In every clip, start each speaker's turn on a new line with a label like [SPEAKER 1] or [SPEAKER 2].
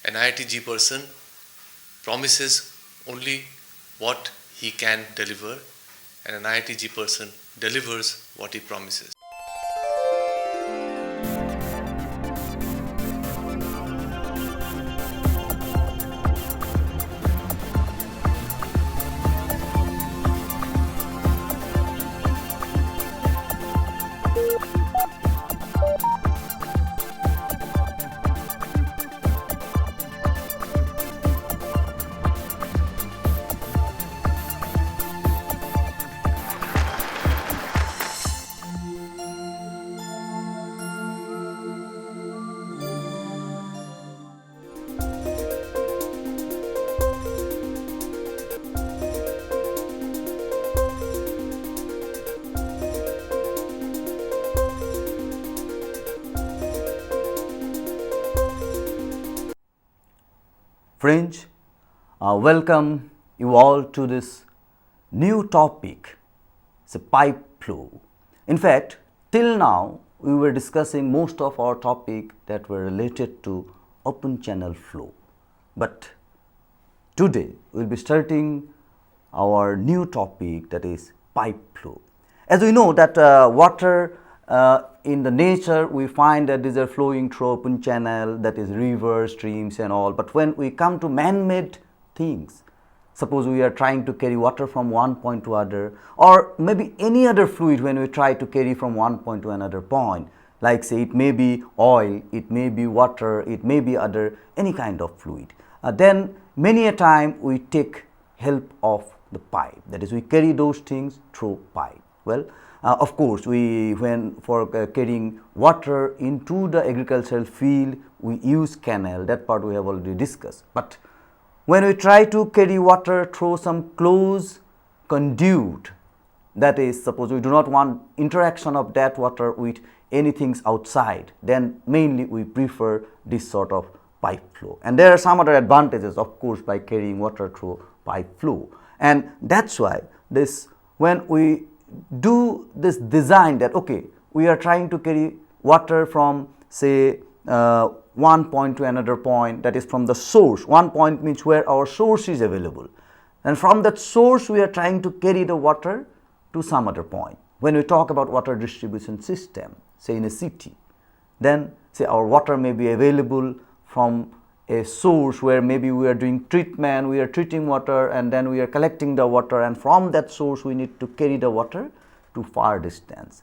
[SPEAKER 1] an IITG person promises only what he can deliver, and an IITG person delivers what he promises.
[SPEAKER 2] Friends, welcome you all to this new topic, it's a pipe flow. In fact, till now we were discussing most of our topic that were related to open channel flow. But today we will be starting our new topic, that is pipe flow. As we know that water in the nature we find that these are flowing through open channel, that is rivers, streams and all. But when we come to man-made things, suppose we are trying to carry water from one point to other, or maybe any other fluid when we try to carry from one point to another point, like say it may be oil, it may be water, it may be any kind of fluid, then many a time we take help of the pipe, that is we carry those things through pipe. Well, of course, when for carrying water into the agricultural field, we use canal, that part we have already discussed. But when we try to carry water through some closed conduit, that is, suppose we do not want interaction of that water with anything outside, then mainly we prefer this sort of pipe flow. And there are some other advantages, of course, by carrying water through pipe flow. And that's why when we do this design that okay, we are trying to carry water from say one point to another point, that is from the source. One point means where our source is available, and from that source we are trying to carry the water to some other point. When we talk about water distribution system, say in a city, then say our water may be available from a source where maybe we are doing treatment, we are treating water and then we are collecting the water, and from that source we need to carry the water to far distance.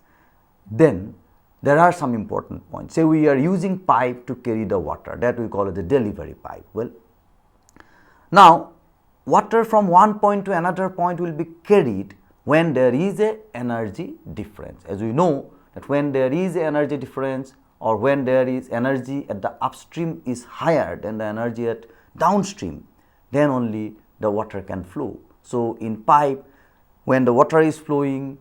[SPEAKER 2] Then there are some important points. Say we are using pipe to carry the water, that we call it the delivery pipe. Well, now water from one point to another point will be carried when there is a energy difference. As we know that when there is a energy difference, or when there is energy at the upstream is higher than the energy at downstream, then only the water can flow. So in pipe, when the water is flowing,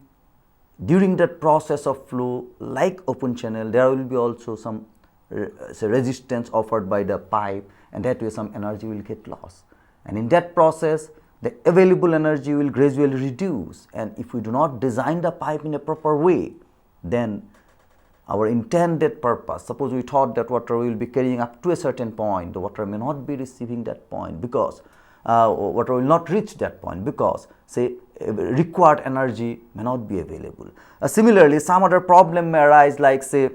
[SPEAKER 2] during that process of flow, like open channel, there will be also some resistance offered by the pipe, and that way some energy will get lost. And in that process, the available energy will gradually reduce. And if we do not design the pipe in a proper way, then our intended purpose, suppose we thought that water will be carrying up to a certain point, the water may not be receiving that point because water will not reach that point because say required energy may not be available. Similarly, some other problem may arise, like say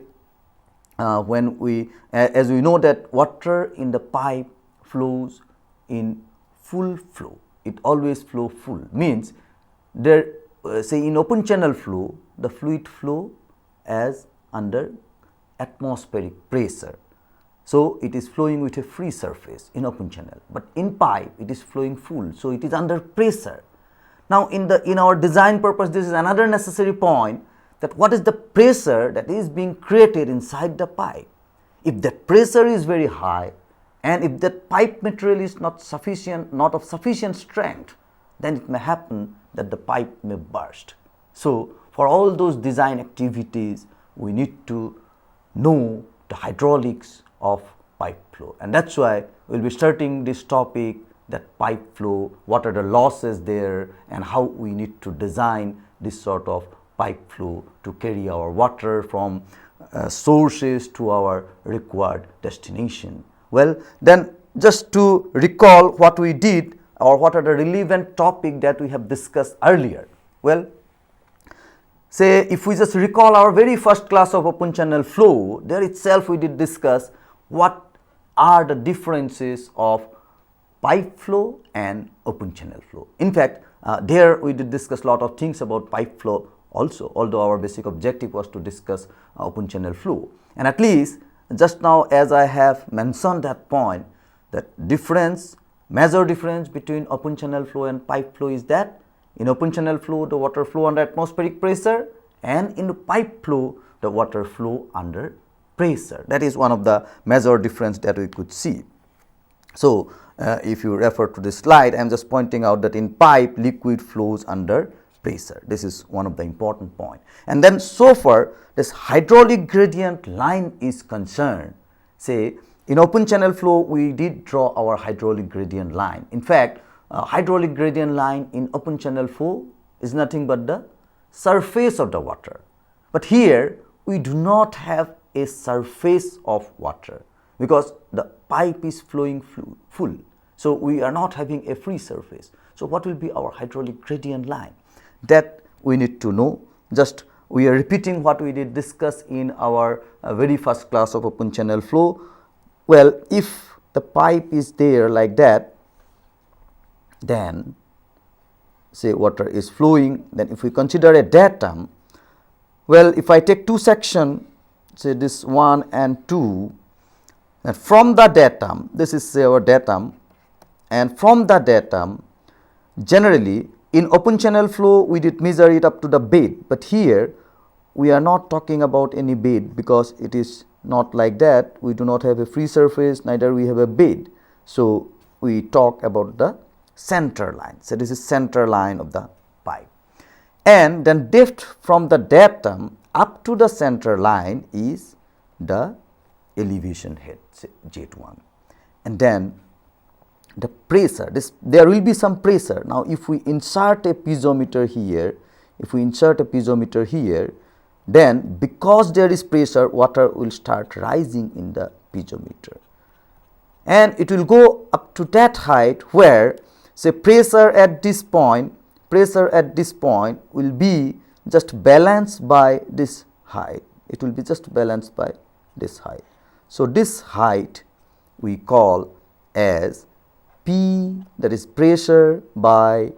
[SPEAKER 2] when as we know that water in the pipe flows in full flow, it always flow full, means there say in open channel flow, the fluid flow as under atmospheric pressure. So it is flowing with a free surface in open channel, but in pipe it is flowing full, so it is under pressure. Now in our design purpose, this is another necessary point, that what is the pressure that is being created inside the pipe. If that pressure is very high, and if that pipe material is not of sufficient strength, then it may happen that the pipe may burst. So for all those design activities, we need to know the hydraulics of pipe flow, and that's why we will be starting this topic, that pipe flow, what are the losses there, and how we need to design this sort of pipe flow to carry our water from sources to our required destination. Well, then just to recall what we did or what are the relevant topic that we have discussed earlier. Well, say if we just recall our very first class of open channel flow, there itself we did discuss what are the differences of pipe flow and open channel flow. In fact, there we did discuss a lot of things about pipe flow also, although our basic objective was to discuss open channel flow. And at least just now, as I have mentioned that point, that major difference between open channel flow and pipe flow is that in open channel flow the water flow under atmospheric pressure, and in the pipe flow the water flow under pressure. That is one of the major difference that we could see. So, if you refer to this slide, I am just pointing out that in pipe liquid flows under pressure. This is one of the important point. And then so far this hydraulic gradient line is concerned, say in open channel flow we did draw our hydraulic gradient line. In fact, hydraulic gradient line in open channel flow is nothing but the surface of the water. But here we do not have a surface of water because the pipe is flowing full. So, we are not having a free surface. So, what will be our hydraulic gradient line? That we need to know. Just we are repeating what we did discuss in our very first class of open channel flow. Well, if the pipe is there like that, then say water is flowing, then if we consider a datum, well, if I take two sections, say this 1 and 2, and from the datum, this is say our datum, and from the datum, generally in open channel flow we did measure it up to the bed, but here we are not talking about any bed because it is not like that. We do not have a free surface, neither we have a bed. So, we talk about the center line. So, this is center line of the pipe, and then depth from the datum up to the center line is the elevation head, say Z1, and then the pressure, there will be some pressure. Now, if we insert a piezometer here, then because there is pressure, water will start rising in the piezometer, and it will go up to that height where say pressure at this point will be just balanced by this height. It will be just balanced by this height. So, this height we call as P, that is pressure by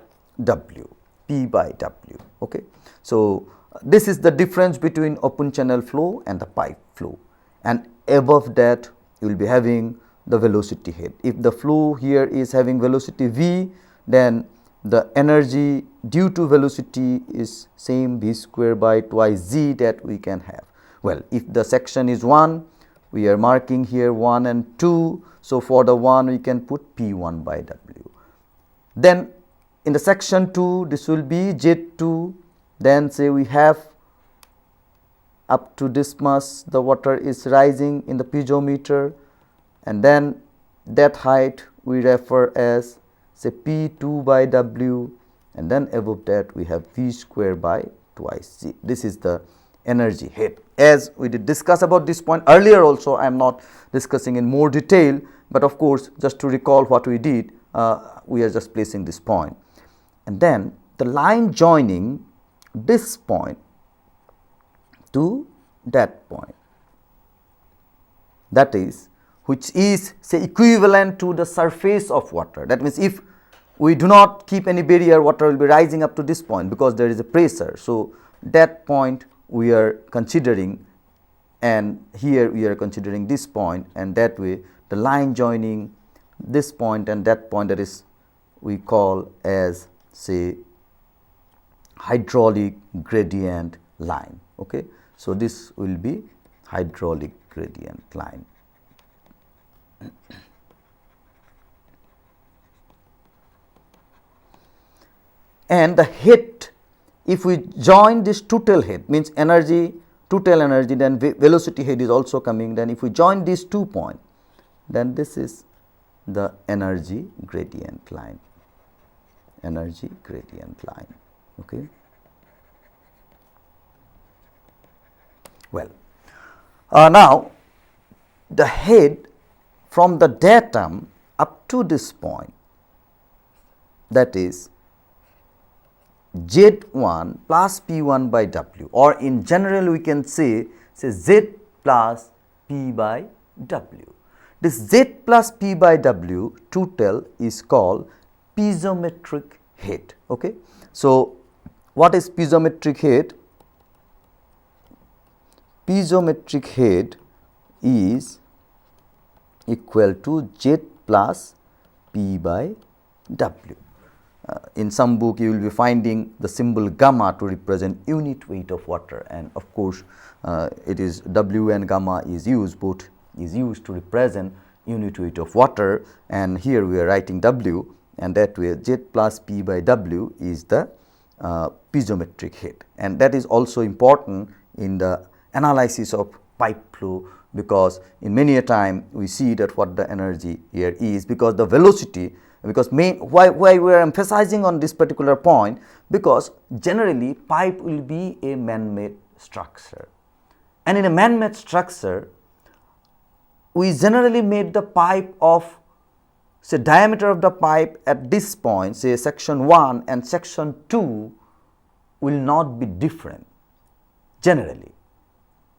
[SPEAKER 2] W, P by W. Okay. So, this is the difference between open channel flow and the pipe flow, and above that you will be having the velocity head. If the flow here is having velocity v, then the energy due to velocity is same v square by twice z that we can have. Well, if the section is 1, we are marking here 1 and 2. So, for the 1 we can put P1 by W. Then in the section 2 this will be Z2, then say we have up to this much the water is rising in the piezometer, and then that height we refer as say P2 by W, and then above that we have V square by twice G. This is the energy head. As we did discuss about this point earlier also, I am not discussing in more detail, but of course just to recall what we did, we are just placing this point, and then the line joining this point to that point, that is, which is say equivalent to the surface of water. That means, if we do not keep any barrier, water will be rising up to this point because there is a pressure. So, that point we are considering, and here we are considering this point, and that way the line joining this point and that point, that is we call as say hydraulic gradient line. Okay. So, this will be hydraulic gradient line. And the head, if we join this total head, means energy, total energy, then velocity head is also coming. Then if we join these 2 points, then this is the energy gradient line, energy gradient line. Okay. Well, now the head from the datum up to this point, that is Z1 plus P1 by W, or in general we can say Z plus P by W. This Z plus P by W total is called piezometric head. Okay. So, what is piezometric head? Piezometric head is equal to Z plus P by W. In some book you will be finding the symbol gamma to represent unit weight of water, and of course it is W and gamma is used, both is used to represent unit weight of water, and here we are writing W, and that way Z plus P by W is the piezometric head. And that is also important in the analysis of pipe flow, because in many a time we see that what the energy here is, because the velocity, because why we are emphasizing on this particular point, because generally pipe will be a man-made structure, and in a man-made structure we generally made the pipe of, say, diameter of the pipe at this point, say section 1 and section 2 will not be different generally,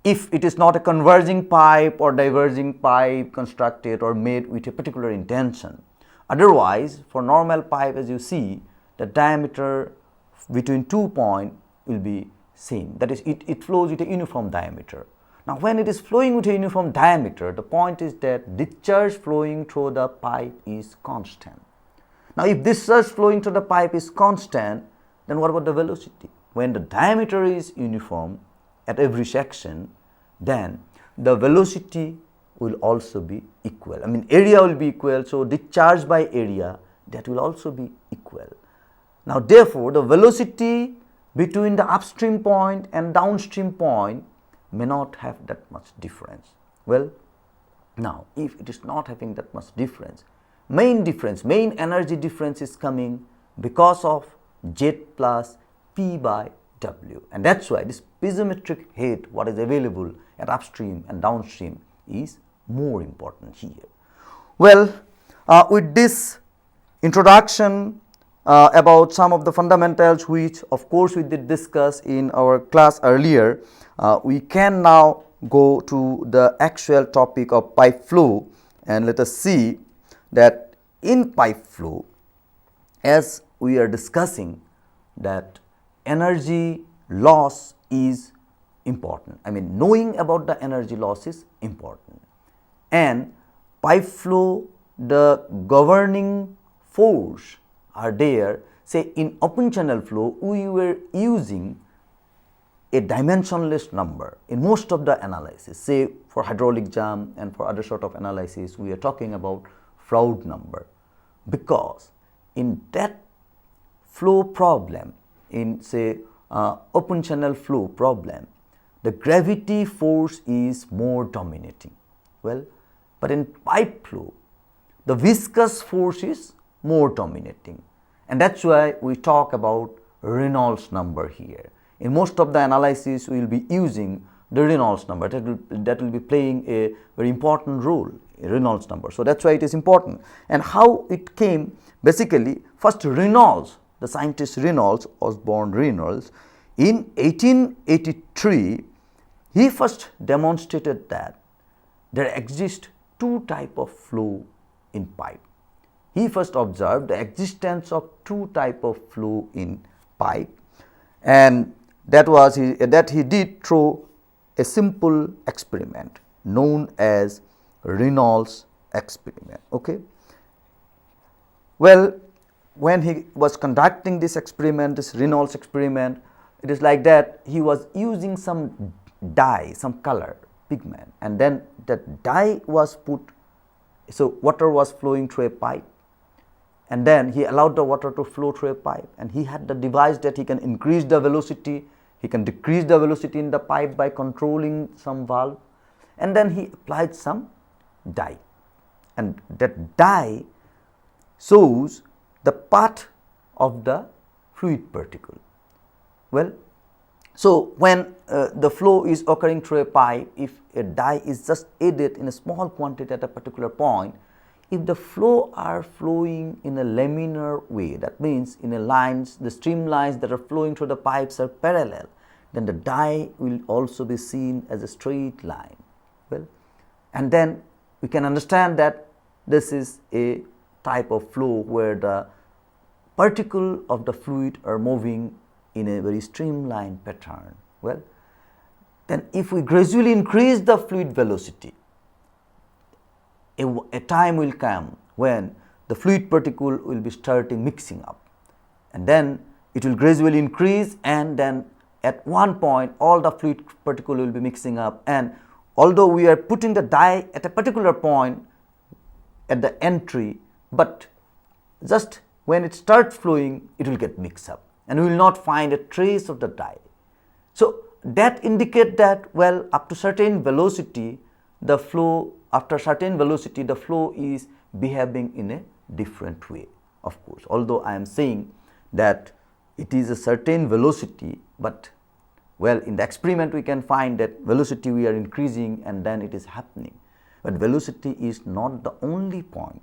[SPEAKER 2] if it is not a converging pipe or diverging pipe constructed or made with a particular intention. Otherwise, for normal pipe, as you see, the diameter between 2 points will be same, that is it flows with a uniform diameter. Now, when it is flowing with a uniform diameter, the point is that discharge flowing through the pipe is constant. Now, if discharge flowing through the pipe is constant, then what about the velocity? When the diameter is uniform at every section, then the velocity will also be equal. I mean, area will be equal, so discharge by area, that will also be equal. Now, therefore, the velocity between the upstream point and downstream point may not have that much difference. Well, now if it is not having that much difference, main energy difference is coming because of Z plus P by W, and that is why this piezometric head, what is available at upstream and downstream, is more important here. Well, with this introduction about some of the fundamentals, which of course we did discuss in our class earlier, we can now go to the actual topic of pipe flow, and let us see that in pipe flow, as we are discussing, that energy loss is important. I mean, knowing about the energy loss is important, and pipe flow, the governing force are there. Say in open channel flow, we were using a dimensionless number in most of the analysis. Say for hydraulic jam and for other sort of analysis, we are talking about Froude number, because in that flow problem, in say open channel flow problem, the gravity force is more dominating. Well, but in pipe flow, the viscous force is more dominating, and that is why we talk about Reynolds number here. In most of the analysis, we will be using the Reynolds number, that will be playing a very important role, a Reynolds number. So, that is why it is important. And how it came, basically, first Reynolds, the scientist Reynolds, Osborne Reynolds, in 1883, he first demonstrated that there exist two types of flow in pipe. He first observed the existence of two types of flow in pipe, and that he did through a simple experiment known as Reynolds experiment. Okay. Well, when he was conducting this experiment, this Reynolds experiment, it is like that he was using some dye, some color, pigment, and then that dye was put, so water was flowing through a pipe, and then he allowed the water to flow through a pipe, and he had the device that he can increase the velocity, he can decrease the velocity in the pipe by controlling some valve, and then he applied some dye, and that dye shows the path of the fluid particle. Well, so when the flow is occurring through a pipe, if a dye is just added in a small quantity at a particular point, if the flow are flowing in a laminar way, that means in a lines, the streamlines that are flowing through the pipes are parallel, then the dye will also be seen as a straight line. Well, and then we can understand that this is a type of flow where the particle of the fluid are moving in a very streamlined pattern. Well, then if we gradually increase the fluid velocity, a time will come when the fluid particle will be starting mixing up, and then it will gradually increase, and then at one point all the fluid particle will be mixing up, and although we are putting the dye at a particular point at the entry, but just when it starts flowing it will get mixed up and we will not find a trace of the dye. So that indicate that, well, up to certain velocity the flow, after certain velocity the flow is behaving in a different way. Of course, although I am saying that it is a certain velocity, but well, in the experiment we can find that velocity we are increasing and then it is happening. But velocity is not the only point,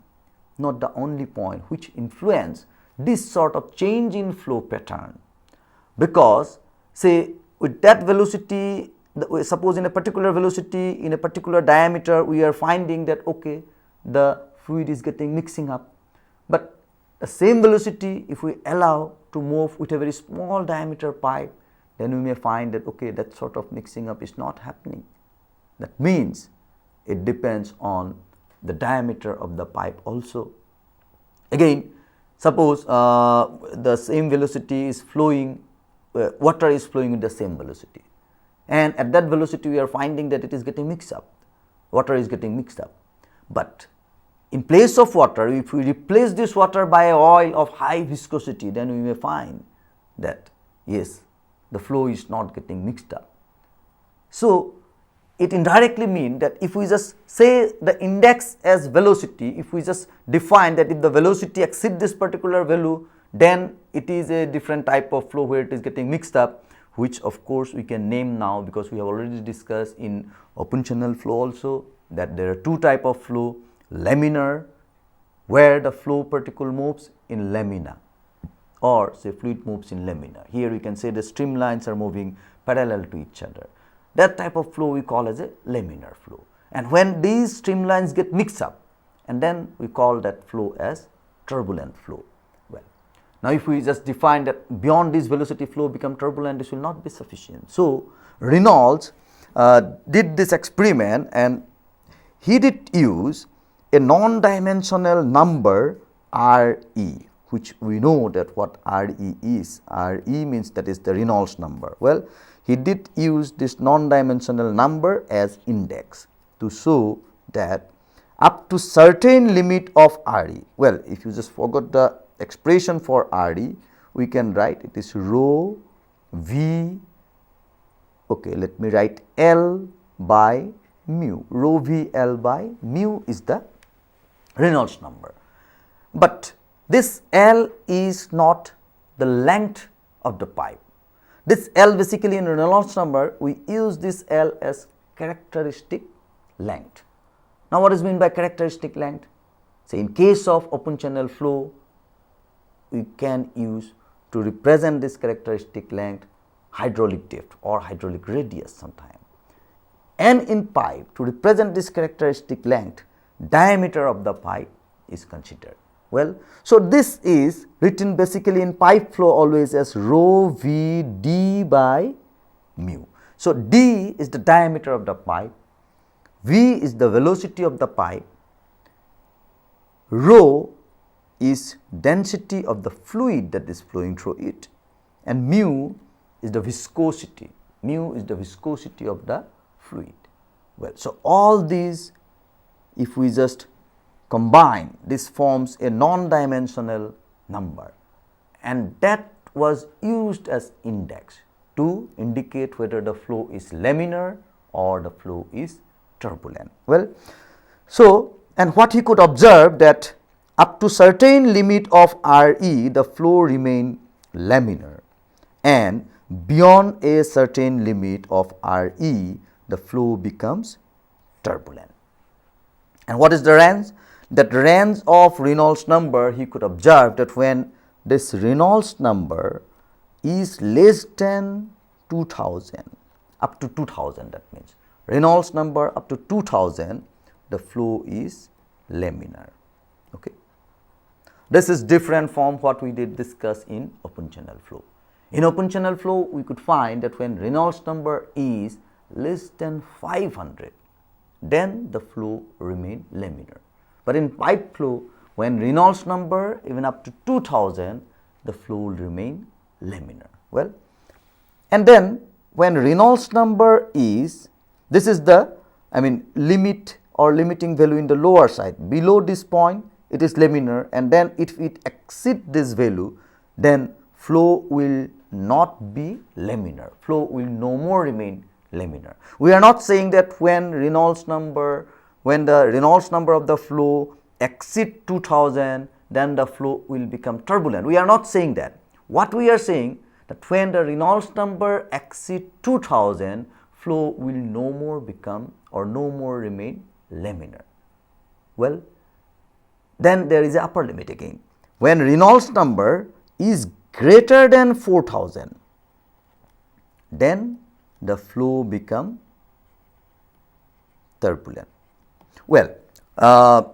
[SPEAKER 2] which influence this sort of change in flow pattern. Because say with that velocity, suppose in a particular velocity, in a particular diameter, we are finding that okay, the fluid is getting mixing up, but the same velocity if we allow to move with a very small diameter pipe, then we may find that okay, that sort of mixing up is not happening. That means it depends on the diameter of the pipe also. Again, suppose the same velocity is flowing, water is flowing with the same velocity, and at that velocity we are finding that it is getting mixed up, water is getting mixed up. But in place of water, if we replace this water by oil of high viscosity, then we may find that yes, the flow is not getting mixed up. So it indirectly means that if we just say the index as velocity, if we just define that if the velocity exceeds this particular value, then it is a different type of flow where it is getting mixed up, which of course we can name now, because we have already discussed in open channel flow also that there are two type of flow: laminar, where the flow particle moves in lamina, or say fluid moves in lamina. Here we can say the streamlines are moving parallel to each other. That type of flow we call as a laminar flow. And when these streamlines get mixed up, and then we call that flow as turbulent flow. Well, now if we just define that beyond this velocity flow become turbulent, this will not be sufficient. So Reynolds did this experiment, and he did use a non-dimensional number Re, which we know that what Re is. Re means that is the Reynolds number. Well, he did use this non-dimensional number as index to show that up to certain limit of Re. Well, if you just forgot the expression for Re, we can write it is rho V, okay, let me write L by mu. Rho V L by mu is the Reynolds number. But this L is not the length of the pipe. This L basically in Reynolds number, we use this L as characteristic length. Now what is meant by characteristic length? Say in case of open channel flow, we can use to represent this characteristic length hydraulic depth or hydraulic radius sometime. And in pipe, to represent this characteristic length, diameter of the pipe is considered. Well, so this is written basically in pipe flow always as rho V D by mu. So D is the diameter of the pipe, V is the velocity of the pipe, rho is density of the fluid that is flowing through it, and mu is the viscosity. Mu is the viscosity of the fluid. Well, so all these, if we just combine, this forms a non-dimensional number, and that was used as index to indicate whether the flow is laminar or the flow is turbulent. Well, so and what he could observe that up to certain limit of Re, the flow remain laminar, and beyond a certain limit of Re, the flow becomes turbulent. And what is the range? that range of Reynolds number, he could observe that when this Reynolds number is less than 2000, up to 2000, that means Reynolds number up to 2000, the flow is laminar. Okay. This is different from what we did discuss in open channel flow. In open channel flow, we could find that when Reynolds number is less than 500, then the flow remain laminar. But in pipe flow, when Reynolds number even up to 2000, the flow will remain laminar. Well, and then when Reynolds number is, this is the limit or limiting value in the lower side. Below this point, it is laminar, and then if it exceeds this value, then flow will not be laminar. Flow will no more remain laminar. We are not saying that when the Reynolds number of the flow exceeds 2000, then the flow will become turbulent. We are not saying that. What we are saying that when the Reynolds number exceeds 2000, flow will no more become or no more remain laminar. Well, then there is an upper limit again. When Reynolds number is greater than 4000, then the flow become turbulent. Well,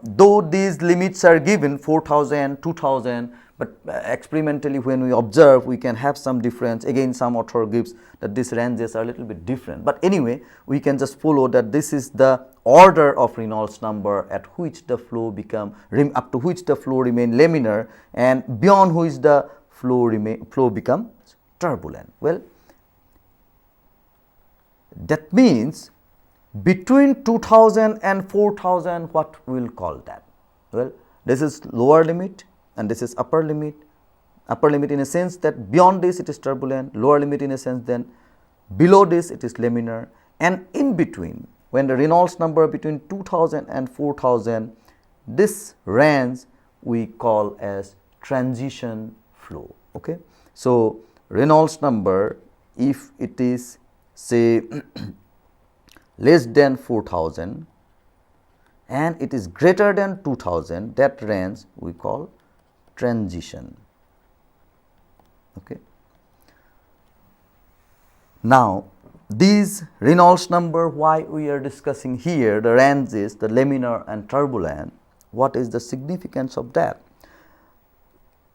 [SPEAKER 2] though these limits are given 4000, 2000, but experimentally when we observe, we can have some difference. Again, some author gives that these ranges are a little bit different, but anyway, we can just follow that this is the order of Reynolds number at which the flow up to which the flow remain laminar, and beyond which the flow becomes turbulent. Well, that means between 2000 and 4000, what we will call that? Well, this is lower limit and this is upper limit. Upper limit in a sense that beyond this it is turbulent, lower limit in a sense then below this it is laminar, and in between, when the Reynolds number between 2000 and 4000, this range we call as transition flow. Okay. So, Reynolds number, if it is say less than 4000 and it is greater than 2000, that range we call transition. Okay. Now, these Reynolds number, why we are discussing here the ranges, the laminar and turbulent, what is the significance of that?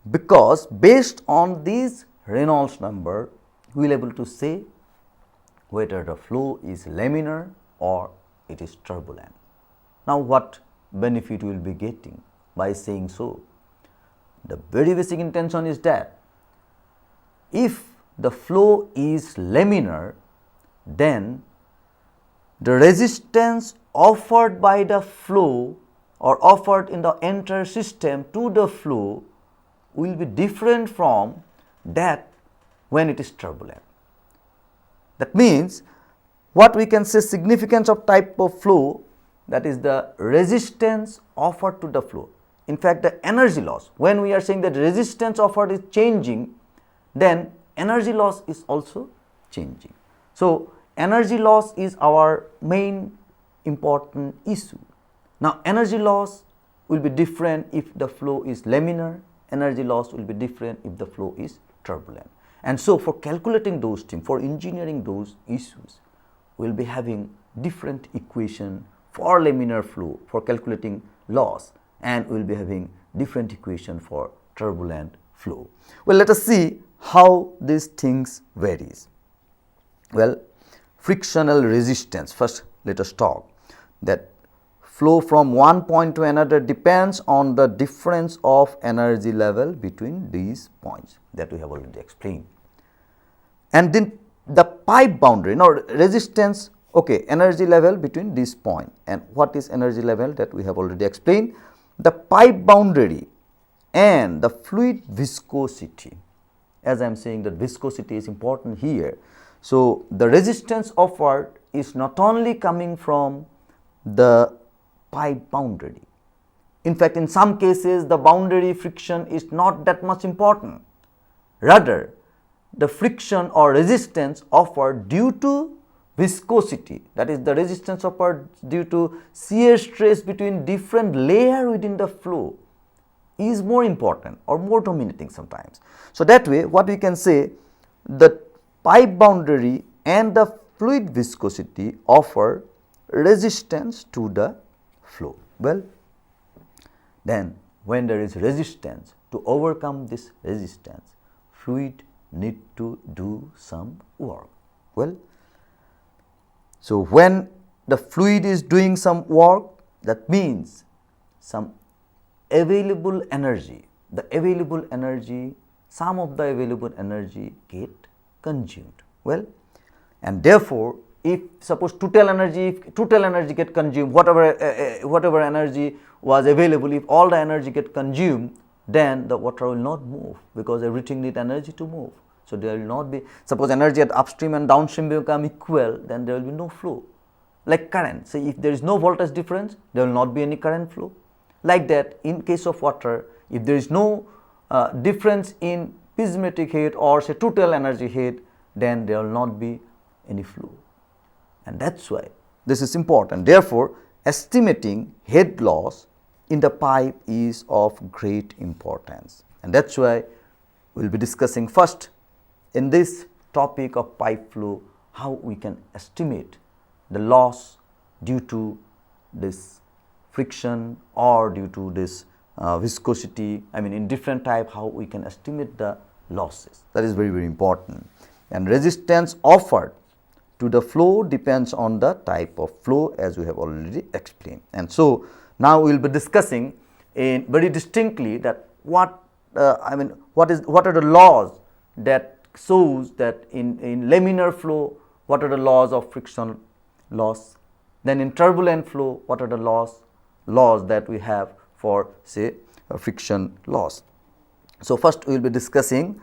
[SPEAKER 2] Because based on these Reynolds number, we will able to say whether the flow is laminar or it is turbulent. Now, what benefit we will be getting by saying so? The very basic intention is that if the flow is laminar, then the resistance offered by the flow or offered in the entire system to the flow will be different from that when it is turbulent. That means, what we can say significance of type of flow, that is the resistance offered to the flow. In fact, the energy loss, when we are saying that resistance offered is changing, then energy loss is also changing. So, energy loss is our main important issue. Now, energy loss will be different if the flow is laminar, energy loss will be different if the flow is turbulent. And so, for calculating those things, for engineering those issues, we will be having different equation for laminar flow for calculating loss, and we will be having different equation for turbulent flow. Well, let us see how these things varies. Well, frictional resistance, first let us talk that flow from one point to another depends on the difference of energy level between these points that we have already explained. And then the pipe boundary, now resistance, okay, energy level between this point, and what is energy level that we have already explained. The pipe boundary and the fluid viscosity, as I am saying that viscosity is important here. So, the resistance offered is not only coming from the pipe boundary. In fact, in some cases the boundary friction is not that much important. Rather, the friction or resistance offered due to viscosity, that is the resistance of part due to shear stress between different layer within the flow, is more important or more dominating sometimes. So, that way what we can say, the pipe boundary and the fluid viscosity offer resistance to the flow. Well, then when there is resistance, to overcome this resistance, fluid need to do some work. Well, so when the fluid is doing some work, that means some available energy, some of the available energy get consumed. Well, and therefore, if suppose total energy get consumed, whatever energy was available, if all the energy get consumed, then the water will not move, because everything need energy to move. So, there will not be, suppose energy at upstream and downstream become equal, then there will be no flow. Like current, say if there is no voltage difference, there will not be any current flow. Like that, in case of water, if there is no difference in plasmatic head or say total energy head, then there will not be any flow. And that is why this is important. Therefore, estimating head loss in the pipe is of great importance, and that is why we will be discussing first in this topic of pipe flow how we can estimate the loss due to this friction or due to this viscosity, I mean in different type, how we can estimate the losses. That is very, very important. And resistance offered to the flow depends on the type of flow, as we have already explained. And so, now we will be discussing in very distinctly that what are the laws that shows that in laminar flow what are the laws of friction loss, then in turbulent flow what are the laws that we have for say friction loss. So, first we will be discussing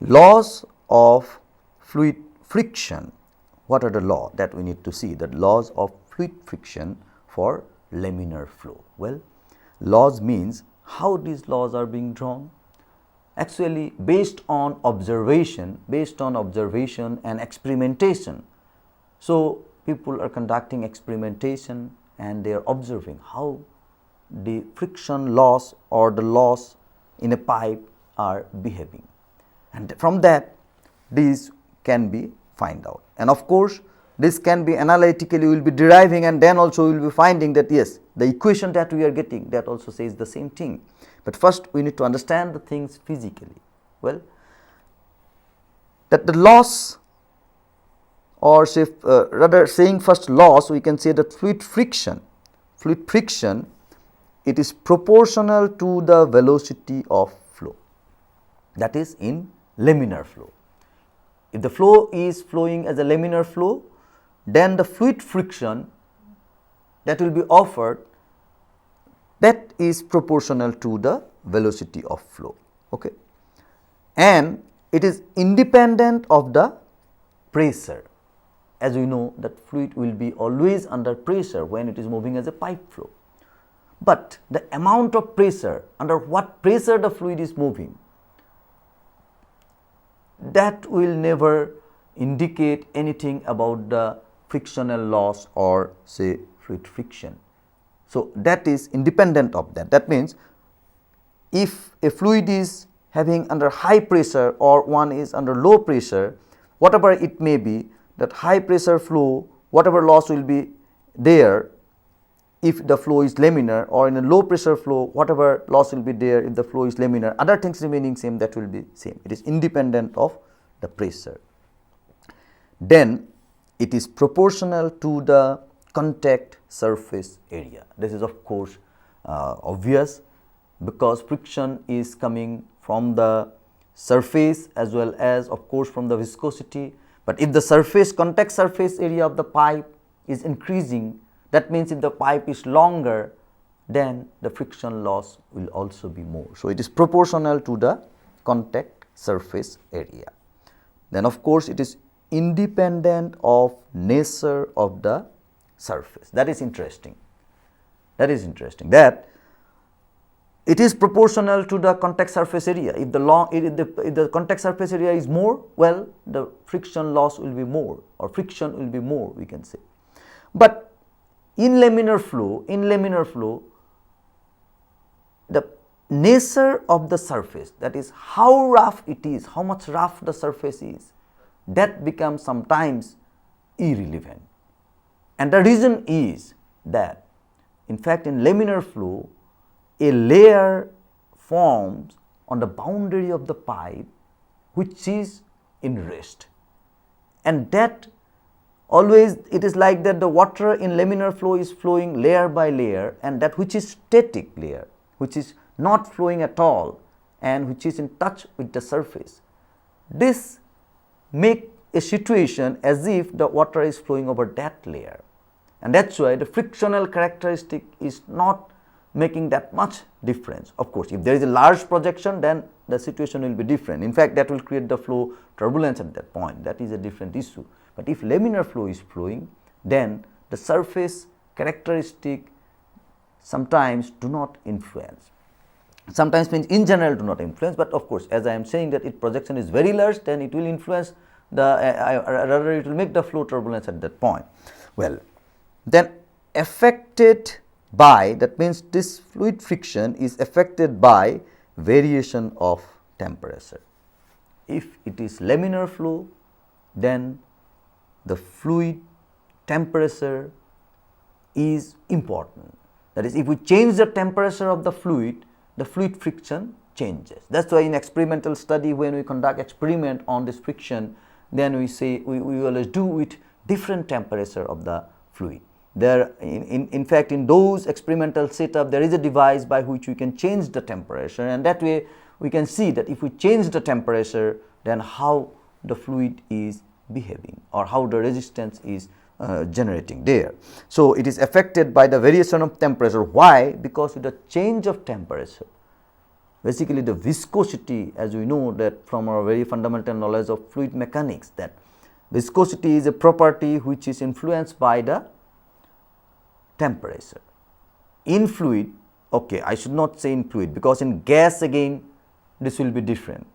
[SPEAKER 2] laws of fluid friction. What are the laws that we need to see? The laws of fluid friction for laminar flow. Well, laws means how these laws are being drawn. Actually, based on observation and experimentation. So, people are conducting experimentation and they are observing how the friction loss or the loss in a pipe are behaving, and from that these can be find out. And of course, this can be analytically we will be deriving, and then also we will be finding that yes, the equation that we are getting, that also says the same thing. But first we need to understand the things physically. Well, that the loss, or say rather saying first loss, we can say that fluid friction, it is proportional to the velocity of flow, that is in laminar flow. If the flow is flowing as a laminar flow, then the fluid friction that will be offered, that is proportional to the velocity of flow. Okay. And it is independent of the pressure, as we know that fluid will be always under pressure when it is moving as a pipe flow. But the amount of pressure, under what pressure the fluid is moving, that will never indicate anything about the frictional loss or say fluid friction. So, that is independent of that. That means, if a fluid is having under high pressure or one is under low pressure, whatever it may be, that high pressure flow, whatever loss will be there if the flow is laminar, or in a low pressure flow whatever loss will be there if the flow is laminar, other things remaining same, that will be same. It is independent of the pressure. Then it is proportional to the contact surface area. This is of course obvious, because friction is coming from the surface as well as of course from the viscosity. But if the contact surface area of the pipe is increasing, that means if the pipe is longer, then the friction loss will also be more. So, it is proportional to the contact surface area. Then of course, it is independent of nature of the surface. That is interesting. That it is proportional to the contact surface area. If the contact surface area is more, well, the friction loss will be more, or friction will be more, we can say. But in laminar flow, the nature of the surface, that is how rough it is, how much rough the surface is, that becomes sometimes irrelevant. And the reason is that, in fact, in laminar flow, a layer forms on the boundary of the pipe which is in rest, and that always it is like that the water in laminar flow is flowing layer by layer, and that which is static layer, which is not flowing at all and which is in touch with the surface, this make a situation as if the water is flowing over that layer, and that is why the frictional characteristic is not making that much difference. Of course, if there is a large projection, then the situation will be different. In fact, that will create the flow turbulence at that point. That is a different issue. But if laminar flow is flowing, then the surface characteristic sometimes do not influence. Sometimes means in general do not influence, but of course, as I am saying that if projection is very large, then it will influence the rather it will make the flow turbulence at that point. Well, then affected by, that means this fluid friction is affected by variation of temperature. If it is laminar flow, then the fluid temperature is important. That is, if we change the temperature of the fluid friction changes. That is why in experimental study, when we conduct experiment on this friction, then we say we always do with different temperature of the fluid. There, in fact, in those experimental setup, there is a device by which we can change the temperature, and that way we can see that if we change the temperature, then how the fluid is behaving or how the resistance is generating there. So, it is affected by the variation of temperature. Why? Because with the change of temperature, basically the viscosity, as we know that from our very fundamental knowledge of fluid mechanics, that viscosity is a property which is influenced by the temperature. In fluid, okay, I should not say in fluid, because in gas again this will be different.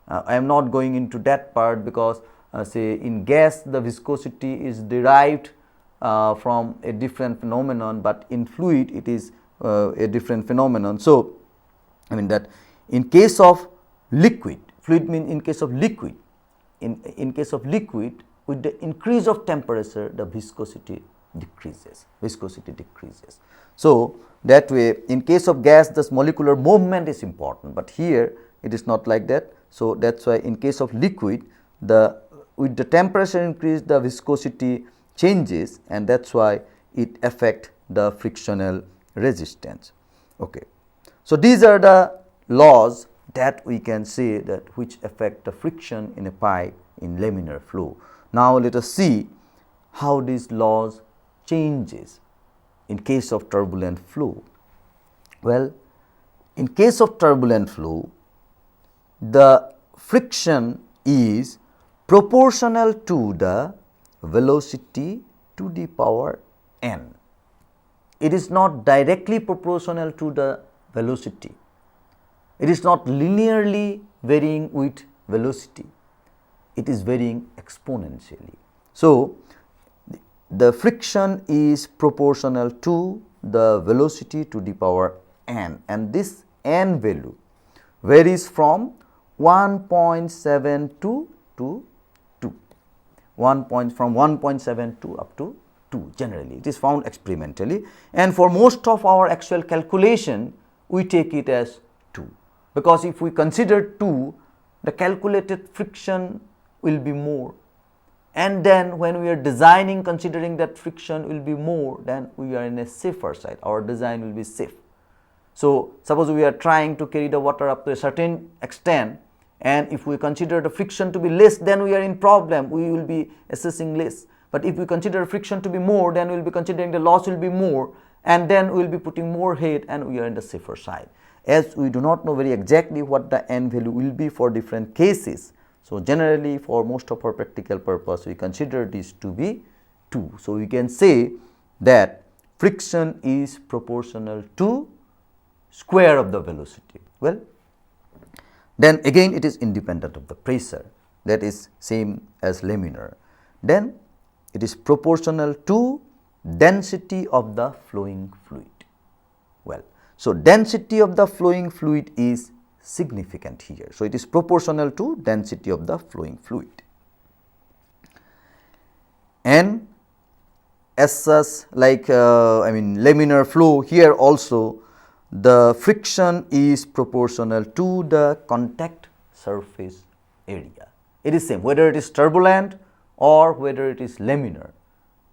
[SPEAKER 2] I am not going into that part, because say in gas the viscosity is derived from a different phenomenon, but in fluid it is a different phenomenon. So, I mean that in case of liquid, fluid means in case of liquid, in case of liquid, with the increase of temperature the viscosity decreases. So, that way in case of gas this molecular movement is important, but here it is not like that. So, that is why in case of liquid, with the temperature increase the viscosity changes, and that is why it affect the frictional resistance. Okay. So, these are the laws that we can say that which affect the friction in a pipe in laminar flow. Now, let us see how these laws changes in case of turbulent flow. Well, in case of turbulent flow, the friction is proportional to the velocity to the power n. It is not directly proportional to the velocity. It is not linearly varying with velocity. It is varying exponentially. So, the friction is proportional to the velocity to the power n, and this n value varies from 1.72 to 2, from 1.72 up to 2 generally. It is found experimentally, and for most of our actual calculation we take it as 2, because if we consider 2, the calculated friction will be more, and then when we are designing considering that friction will be more, then we are in a safer side, our design will be safe. So, suppose we are trying to carry the water up to a certain extent, and if we consider the friction to be less, then we are in problem, we will be assessing less. But if we consider friction to be more, then we will be considering the loss will be more, and then we will be putting more head, and we are in the safer side. As we do not know very exactly what the n value will be for different cases, so generally for most of our practical purpose we consider this to be 2. So, we can say that friction is proportional to square of the velocity. Well, then again it is independent of the pressure, that is same as laminar. Then it is proportional to density of the flowing fluid. Well, so density of the flowing fluid is significant here. So, it is proportional to density of the flowing fluid. And as such, like laminar flow, here also the friction is proportional to the contact surface area. It is same whether it is turbulent or whether it is laminar,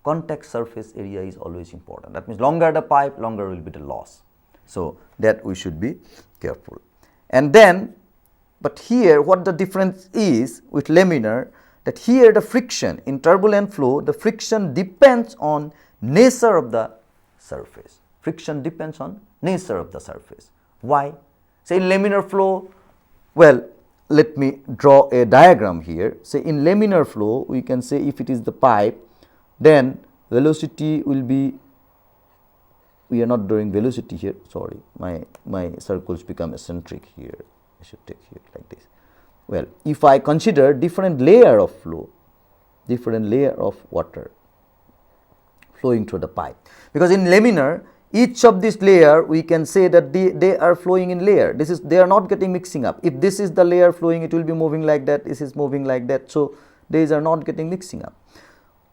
[SPEAKER 2] contact surface area is always important. That means longer the pipe, longer will be the loss. So, that we should be careful. And then, but here what the difference is with laminar, that here the friction in turbulent flow, the friction depends on nature of the surface. Friction depends on nature of the surface. Why? Say in laminar flow, well, let me draw a diagram here. Say in laminar flow, we can say if it is the pipe, then velocity will be, we are not drawing velocity here, sorry, my circles become eccentric here, I should take here like this. Well, if I consider different layer of flow, different layer of water flowing through the pipe, because in laminar each of this layer we can say that they are flowing in layer. This is, they are not getting mixing up. If this is the layer flowing, it will be moving like that, this is moving like that. So, these are not getting mixing up.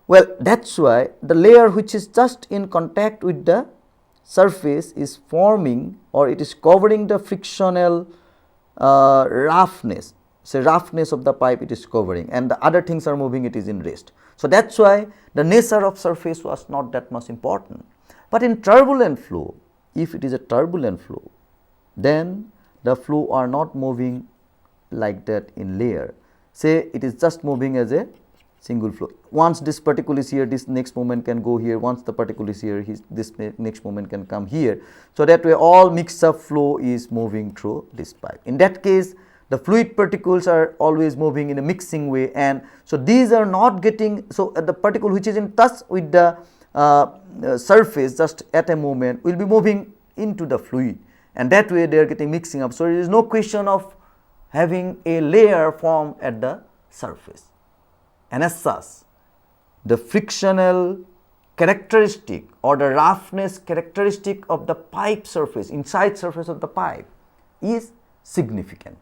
[SPEAKER 2] Well, that is why the layer which is just in contact with the surface is forming, or it is covering the frictional roughness. So, roughness of the pipe it is covering, and the other things are moving, it is in rest. So, that is why the nature of surface was not that much important. But in turbulent flow, if it is a turbulent flow, then the flow are not moving like that in layer. Say it is just moving as a single flow. Once this particle is here, this next moment can go here. Once the particle is here, this next moment can come here. So, that way all mixed up flow is moving through this pipe. In that case, the fluid particles are always moving in a mixing way, and so these are not getting, so the particle which is in touch with the surface just at a moment will be moving into the fluid, and that way they are getting mixing up. So, there is no question of having a layer formed at the surface, and as such the frictional characteristic or the roughness characteristic of the pipe surface, inside surface of the pipe is significant,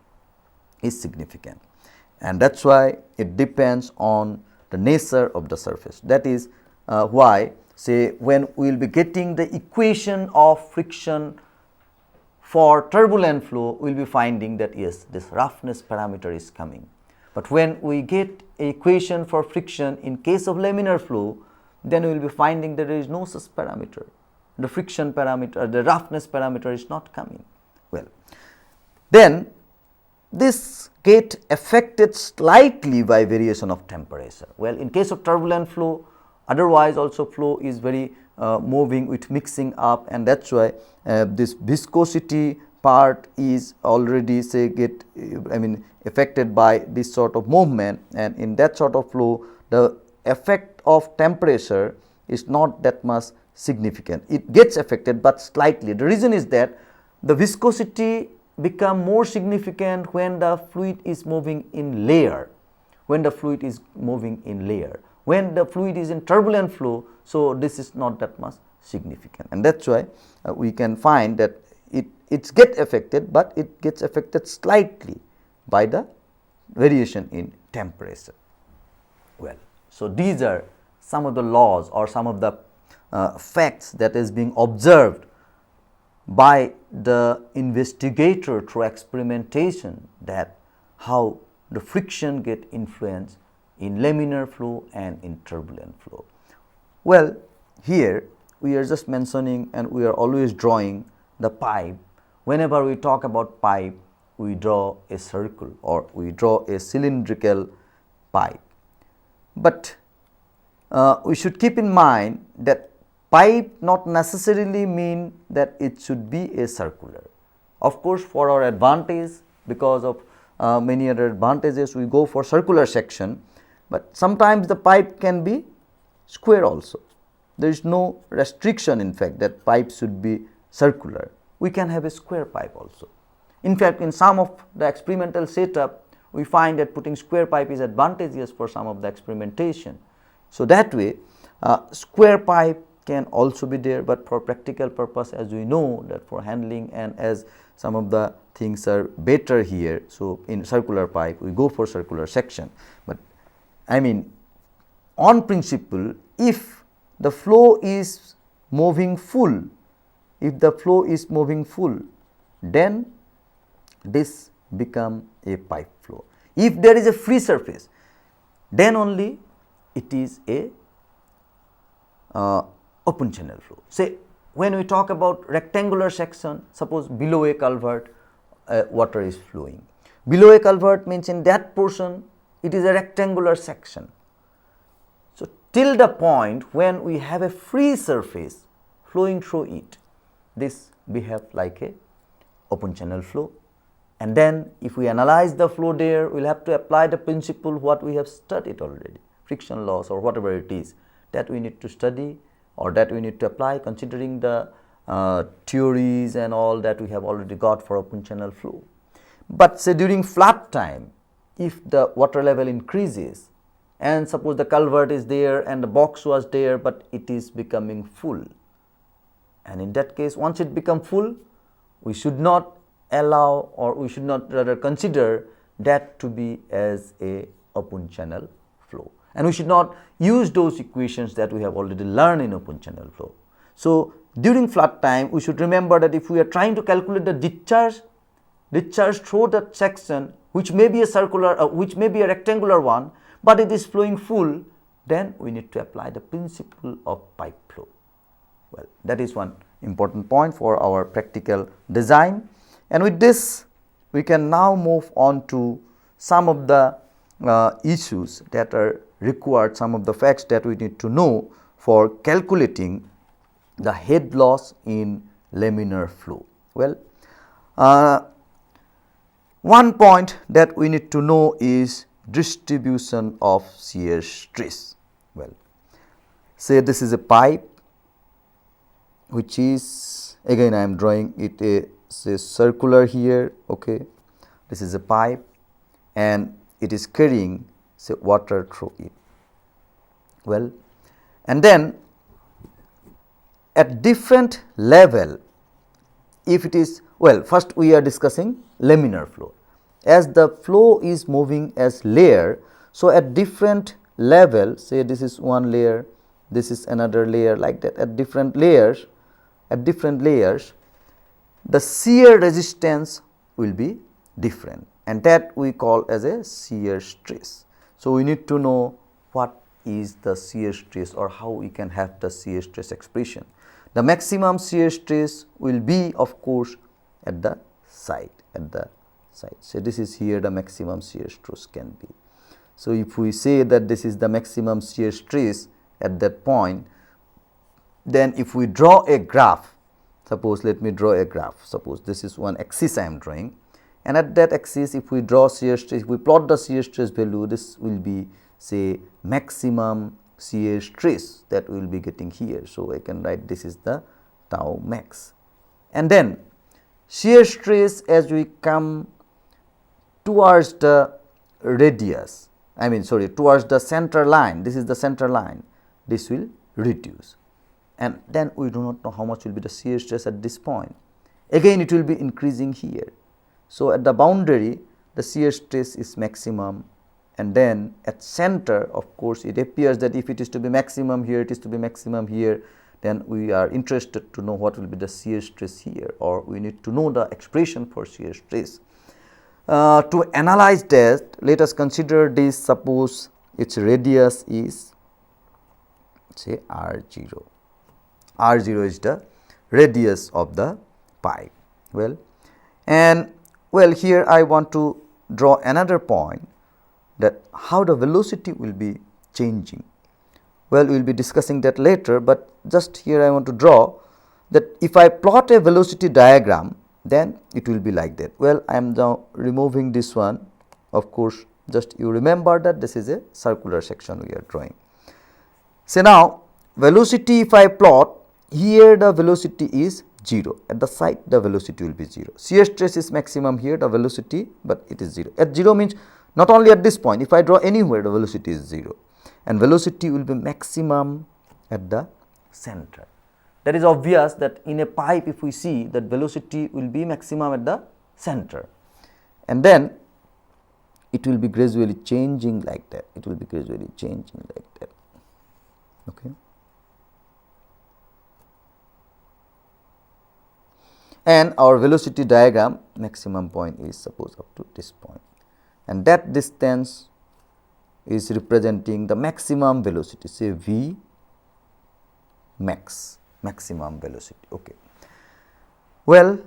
[SPEAKER 2] and that is why it depends on the nature of the surface. That is why, say, when we will be getting the equation of friction for turbulent flow, we will be finding that yes, this roughness parameter is coming. But when we get a equation for friction in case of laminar flow, then we will be finding that there is no such parameter. The friction parameter, the roughness parameter is not coming. Well, then this get affected slightly by variation of temperature. Well, in case of turbulent flow, otherwise also flow is very moving with mixing up, and that is why this viscosity part is already say get affected by this sort of movement, and in that sort of flow the effect of temperature is not that much significant. It gets affected, but slightly. The reason is that the viscosity become more significant when the fluid is moving in layer, when the fluid is moving in layer. When the fluid is in turbulent flow, so this is not that much significant, and that is why we can find that it gets affected, but it gets affected slightly by the variation in temperature. Well, so these are some of the laws or some of the facts that is being observed by the investigator through experimentation, that how the friction get influenced in laminar flow and in turbulent flow. Well, here we are just mentioning, and we are always drawing the pipe. Whenever we talk about pipe, we draw a circle or we draw a cylindrical pipe. But we should keep in mind that pipe not necessarily mean that it should be a circular. Of course, for our advantage, because of many other advantages, we go for circular section, but sometimes the pipe can be square also. There is no restriction, in fact, that pipe should be circular. we can have a square pipe also. In fact, in some of the experimental setup, we find that putting square pipe is advantageous for some of the experimentation. So that way, square pipe can also be there, but for practical purpose, as we know that for handling and as some of the things are better here, so in circular pipe we go for circular section. But I mean, on principle, if the flow is moving full, then this become a pipe flow. If there is a free surface, then only it is a open channel flow. Say when we talk about rectangular section, suppose below a culvert water is flowing. Below a culvert means in that portion it is a rectangular section. So till the point when we have a free surface flowing through it, this behave like a open channel flow. And then if we analyze the flow there, we will have to apply the principle what we have studied already, friction loss or whatever it is that we need to study or that we need to apply considering the theories and all that we have already got for open channel flow. But say during flood time, if the water level increases and suppose the culvert is there and the box was there, but it is becoming full, and in that case once it become full, we should not allow or we should not rather consider that to be as a open channel flow, and we should not use those equations that we have already learned in open channel flow. So during flood time we should remember that if we are trying to calculate the discharge through that section, which may be a circular which may be a rectangular one, but it is flowing full, then we need to apply the principle of pipe flow. Well, that is one important point for our practical design. And with this, we can now move on to some of the issues that are required, some of the facts that we need to know for calculating the head loss in laminar flow. Well, one point that we need to know is distribution of shear stress. Well, say this is a pipe which is, again I am drawing it a say circular here, okay. This is a pipe and it is carrying say water through it. Well, and then at different level, if it is, well, first we are discussing laminar flow. As the flow is moving as layer, so at different level, say this is one layer, this is another layer, like that, at different layers, the shear resistance will be different, and that we call as a shear stress. So we need to know what is the shear stress or how we can have the shear stress expression. The maximum shear stress will be, of course, at the side, So this is here the maximum shear stress can be. So if we say that this is the maximum shear stress at that point, then if we draw a graph, suppose let me draw a graph, suppose this is one axis I am drawing, and at that axis if we draw shear stress, if we plot the shear stress value, this will be say maximum shear stress that we will be getting here. So I can write this is the tau max, and then shear stress as we come towards the radius, towards the center line, this is the center line, this will reduce, and then we do not know how much will be the shear stress at this point. Again it will be increasing here. So at the boundary the shear stress is maximum, and then at center of course it appears that if it is to be maximum here, it is to be maximum here, then we are interested to know what will be the shear stress here, or we need to know the expression for shear stress. To analyze that, let us consider this, suppose its radius is say r0. r0 is the radius of the pipe. Well, and well, here I want to draw another point, that how the velocity will be changing. Well, we will be discussing that later, but just here I want to draw that if I plot a velocity diagram, then it will be like that. Well, I am now removing this one, of course, just you remember that this is a circular section we are drawing. So now velocity if I plot, here the velocity is 0. At the side the velocity will be 0. Shear stress is maximum here, the velocity, but it is 0. At 0 means not only at this point, if I draw anywhere the velocity is 0, and velocity will be maximum at the center. That is obvious that in a pipe, if we see that velocity will be maximum at the center, and then it will be gradually changing like that, it will be gradually changing like that. Okay. And our velocity diagram maximum point is suppose up to this point, and that distance is representing the maximum velocity, say V max, maximum velocity. Okay. Well,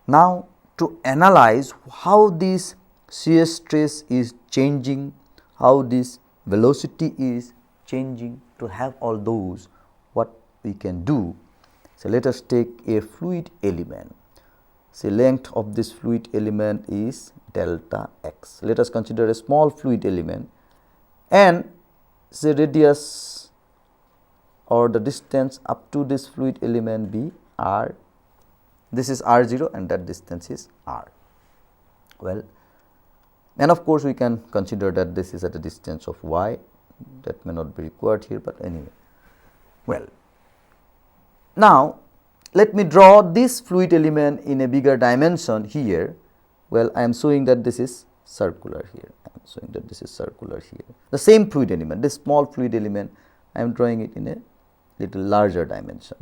[SPEAKER 2] now to analyze how this shear stress is changing, how this velocity is changing, to have all those, what we can do. So, let us take a fluid element. Say length of this fluid element is delta x. Let us consider a small fluid element, and say radius or the distance up to this fluid element be r. This is r0 and that distance is r. Well, and of course, we can consider that this is at a distance of y. That may not be required here, but anyway. Well, now let me draw this fluid element in a bigger dimension here. Well, I am showing that this is circular here. I am showing that this is circular here. The same fluid element, this small fluid element, I am drawing it in a little larger dimension.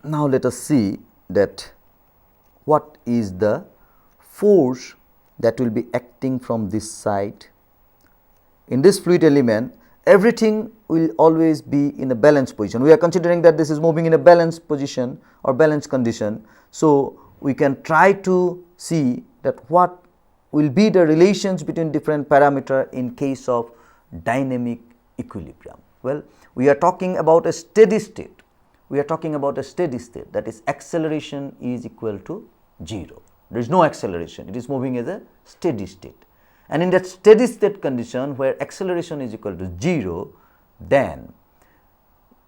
[SPEAKER 2] Now let us see that what is the force that will be acting from this side. In this fluid element, everything will always be in a balanced position. We are considering that this is moving in a balanced position or balanced condition. So, we can try to see that what will be the relations between different parameter in case of dynamic equilibrium. Well, we are talking about a steady state. We are talking about a steady state, that is acceleration is equal to 0. There is no acceleration, it is moving as a steady state. And in that steady state condition where acceleration is equal to 0, then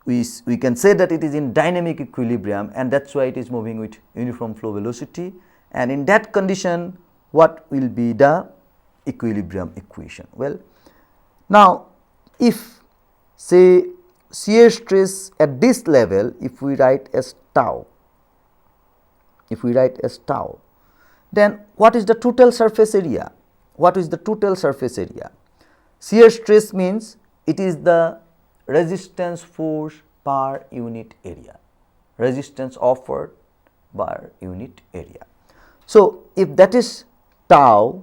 [SPEAKER 2] we can say that it is in dynamic equilibrium, and that is why it is moving with uniform flow velocity. And in that condition, what will be the equilibrium equation? Well, now if say shear stress at this level, if we write as tau, then what is the total surface area? What is the total surface area? Shear stress means it is the resistance force per unit area, resistance offered per unit area. So, if that is tau,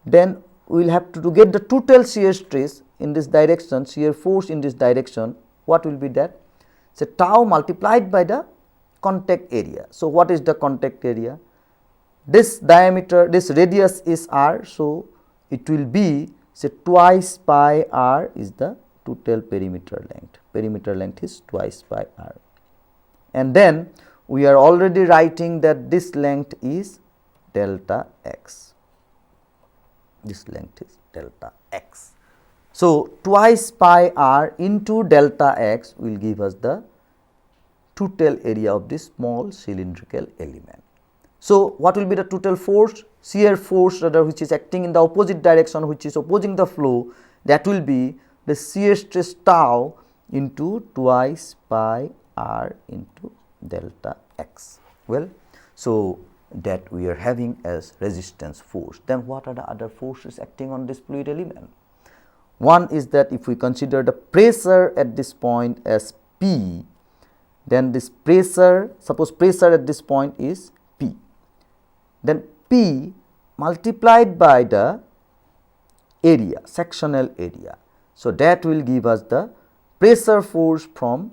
[SPEAKER 2] then we will have to get the total shear stress in this direction, shear force in this direction. What will be that? So, tau multiplied by the contact area. So, what is the contact area? This diameter, this radius is r. So, it will be say twice pi r is the total perimeter length. Perimeter length is twice pi r. And then we are already writing that this length is delta x. This length is delta x. So, twice pi r into delta x will give us the total area of this small cylindrical element. So, what will be the total force? Shear force rather, which is acting in the opposite direction, which is opposing the flow, that will be the shear stress tau into twice pi r into delta x. Well, so that we are having as resistance force. Then what are the other forces acting on this fluid element? One is that if we consider the pressure at this point as P, then this pressure, suppose pressure at this point is P, then P multiplied by the area, sectional area. So, that will give us the pressure force from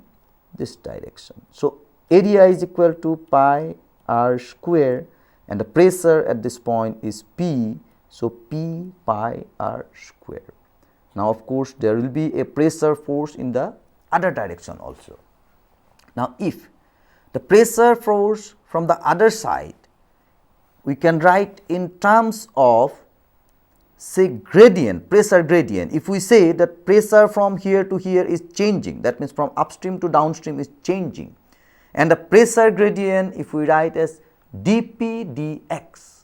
[SPEAKER 2] this direction. So, area is equal to pi r square and the pressure at this point is P. So, P pi r square. Now, of course, there will be a pressure force in the other direction also. Now, if the pressure force from the other side, we can write in terms of say gradient, pressure gradient, if we say that pressure from here to here is changing, that means from upstream to downstream is changing, and the pressure gradient if we write as dp dx,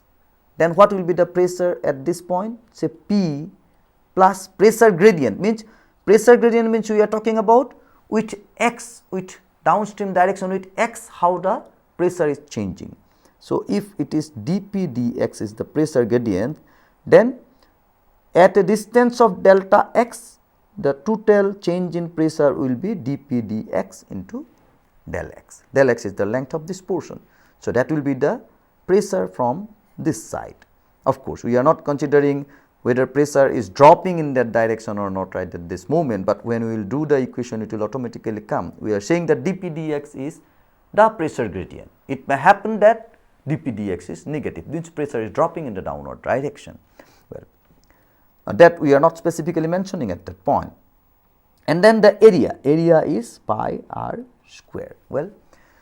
[SPEAKER 2] then what will be the pressure at this point? Say P plus pressure gradient means we are talking about with x, with downstream direction with x, how the pressure is changing. So, if it is dp dx is the pressure gradient, then at a distance of delta x, the total change in pressure will be dp dx into del x. Del x is the length of this portion. So, that will be the pressure from this side. Of course, we are not considering whether pressure is dropping in that direction or not right at this moment, but when we will do the equation it will automatically come. We are saying that dp dx is the pressure gradient. It may happen that dp dx is negative, means pressure is dropping in the downward direction. Well, that we are not specifically mentioning at that point. And then the area is pi r square. Well,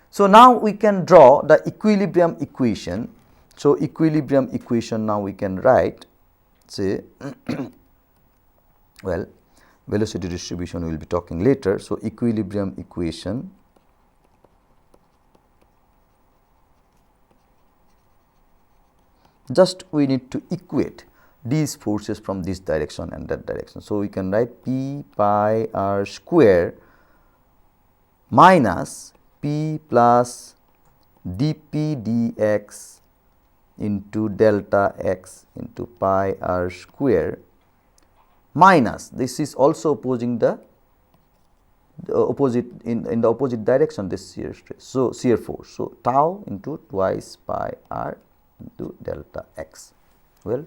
[SPEAKER 2] so now we can draw the equilibrium equation. So, equilibrium equation now we can write, say well, velocity distribution we will be talking later. So, equilibrium equation just we need to equate these forces from this direction and that direction. So, we can write P pi r square minus P plus dp dx into delta x into pi r square minus, this is also opposing the opposite in the opposite direction, this shear stress. So, shear force. So, tau into twice pi r into delta x. Well,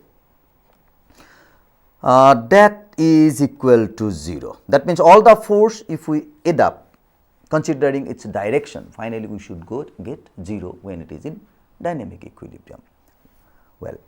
[SPEAKER 2] that is equal to 0. That means all the force if we add up considering its direction, finally we should get 0 when it is in dynamic equilibrium. Well,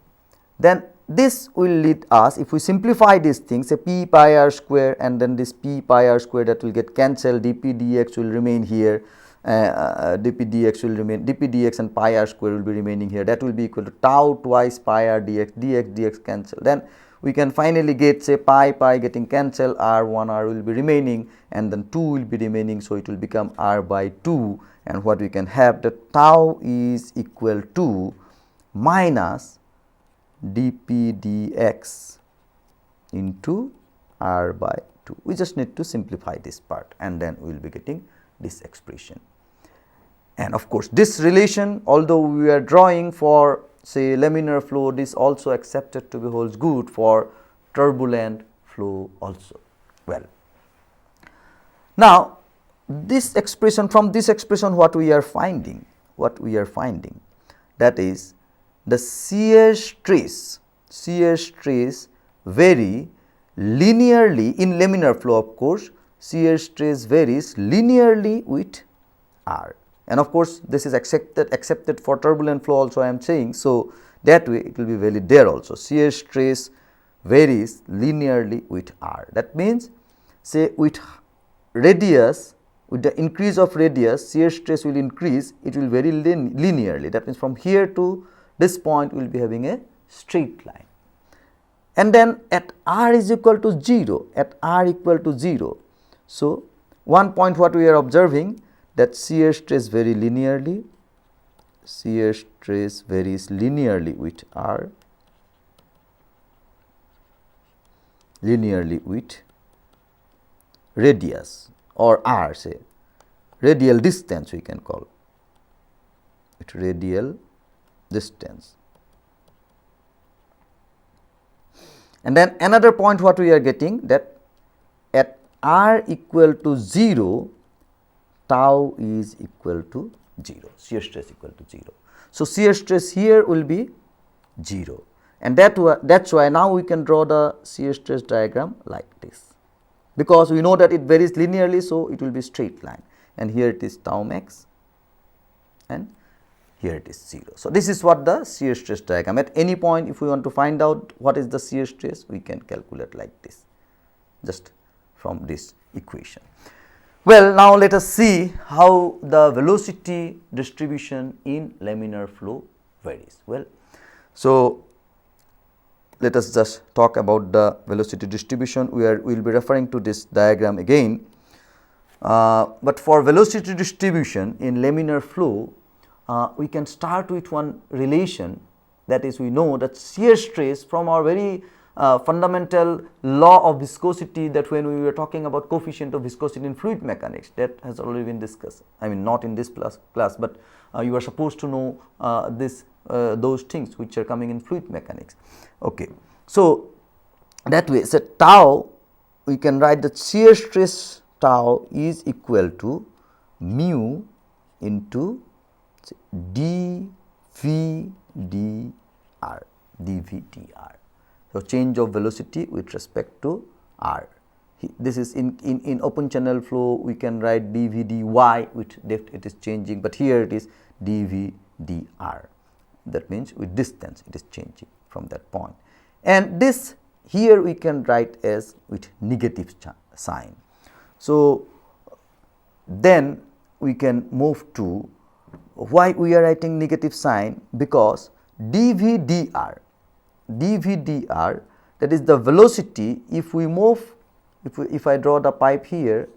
[SPEAKER 2] then this will lead us, if we simplify these things, say P pi r square and then this P pi r square, that will get cancelled, dp dx will remain here, dp dx will remain, dp dx and pi r square will be remaining here, that will be equal to tau twice pi r dx, dx cancel. Then we can finally get, say pi getting cancelled, r1 r will be remaining and then 2 will be remaining. So, it will become r by 2, and what we can have, the tau is equal to minus dp dx into r by 2. We just need to simplify this part and then we will be getting this expression. And of course, this relation, although we are drawing for say laminar flow, this also accepted to be holds good for turbulent flow also. Well, now this expression, from this expression what we are finding, that is the shear stress vary linearly in laminar flow. Of course, shear stress varies linearly with r, and of course, this is accepted for turbulent flow also I am saying. So, that way it will be valid there also. Shear stress varies linearly with r. That means, say with radius, with the increase of radius, shear stress will increase, it will vary linearly. That means, from here to this point we will be having a straight line, and then at r is equal to 0, so one point what we are observing, that shear stress varies linearly, with r, linearly with radius or r, say radial distance we can call it, radial distance. And then another point what we are getting, that at r equal to 0, tau is equal to 0, shear stress equal to 0. So, shear stress here will be 0, and that's why now we can draw the shear stress diagram like this, because we know that it varies linearly. So, it will be straight line, and here it is tau max and here it is 0. So, this is what the shear stress diagram. At any point if we want to find out what is the shear stress, we can calculate like this just from this equation. Well, now let us see how the velocity distribution in laminar flow varies. Well, so let us just talk about the velocity distribution. We will be referring to this diagram again. But for velocity distribution in laminar flow, we can start with one relation, that is, we know that shear stress from our very fundamental law of viscosity, that when we were talking about coefficient of viscosity in fluid mechanics, that has already been discussed. I mean, not in this class, but you are supposed to know those things which are coming in fluid mechanics. Okay. So, that way, so tau, we can write that shear stress tau is equal to mu into dV dr, dV dr. So, change of velocity with respect to r. This is in open channel flow, we can write dV dy, which it is changing, but here it is dV dr. That means with distance it is changing from that point. And this here we can write as with negative sign. So, then we can move to why we are writing negative sign, because dV dr, that is the velocity. If we move, if I draw the pipe here,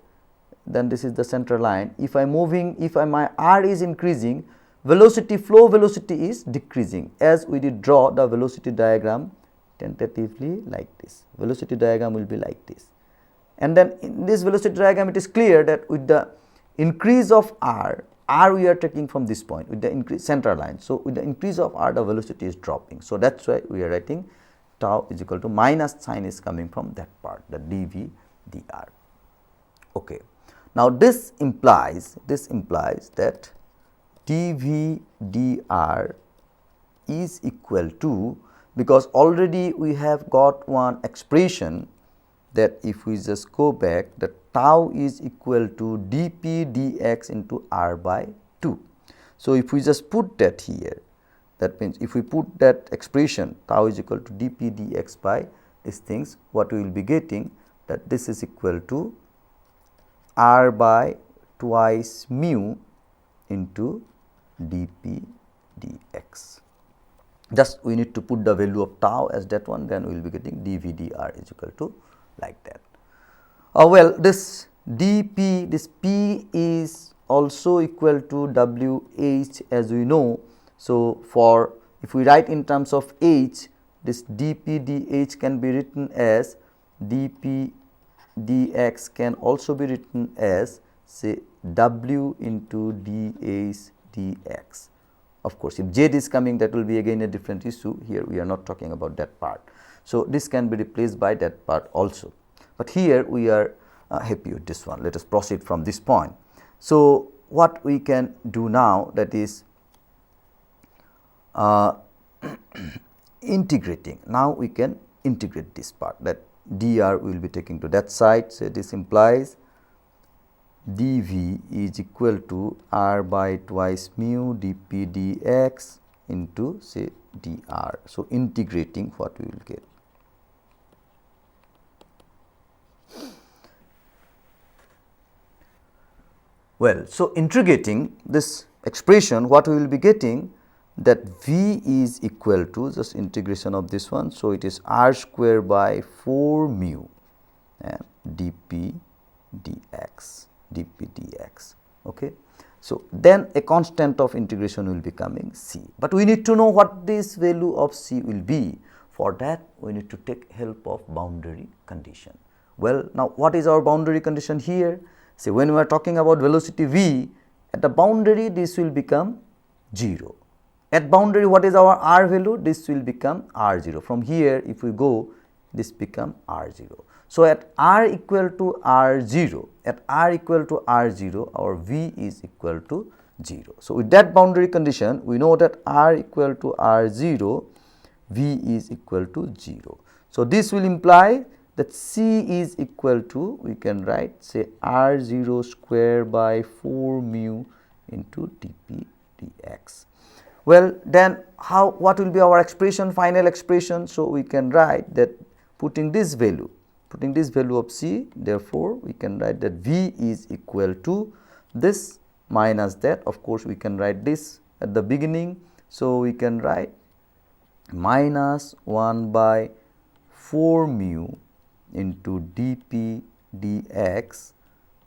[SPEAKER 2] then this is the center line. If I moving, if my r is increasing, velocity, flow velocity is decreasing, as we did draw the velocity diagram tentatively like this. Velocity diagram will be like this. And then in this velocity diagram, it is clear that with the increase of r we are taking from this point with the increase center line. So, with the increase of r, the velocity is dropping. So, that is why we are writing tau is equal to minus sign is coming from that part, the dV dr. Okay. Now, this implies that dV dr is equal to, because already we have got one expression, that if we just go back, that tau is equal to dP dx into r by 2. So, if we just put that here, that means if we put that expression tau is equal to dP dx by these things, what we will be getting, that this is equal to r by twice mu into dP dx. Just we need to put the value of tau as that one, then we will be getting dV dr is equal to like that. Well, this dP, this P is also equal to WH, as we know. So, for if we write in terms of H, this dP dH can be written as dP dx, can also be written as, say, W into dH dx. Of course, if Z is coming, that will be again a different issue. Here we are not talking about that part. So, this can be replaced by that part also, but here we are happy with this one. Let us proceed from this point. So, what we can do now, that is integrating. Now, we can integrate this part, that dr we will be taking to that side. So, this implies dV is equal to r by twice mu dP dx into, say, dr. So, integrating, what we will get. Well, so integrating this expression, what we will be getting, that V is equal to just integration of this one. So, it is r square by 4 mu and dP dx, dP dx. Okay. So, then a constant of integration will be coming C, but we need to know what this value of C will be. For that, we need to take help of boundary condition. Well, now what is our boundary condition here? Say, when we are talking about velocity V, at the boundary this will become 0. At boundary, what is our r value? This will become r0. From here, if we go, this become r0. So, at r equal to r0, our V is equal to 0. So, with that boundary condition, we know that r equal to r0, V is equal to 0. So, this will imply that C is equal to, we can write, say, r0 square by 4 mu into dP dx. Well, then what will be our expression, final expression? So, we can write that putting this value of C, therefore, we can write that V is equal to this minus that. Of course, we can write this at the beginning. So, we can write minus 1 by 4 mu into dp dx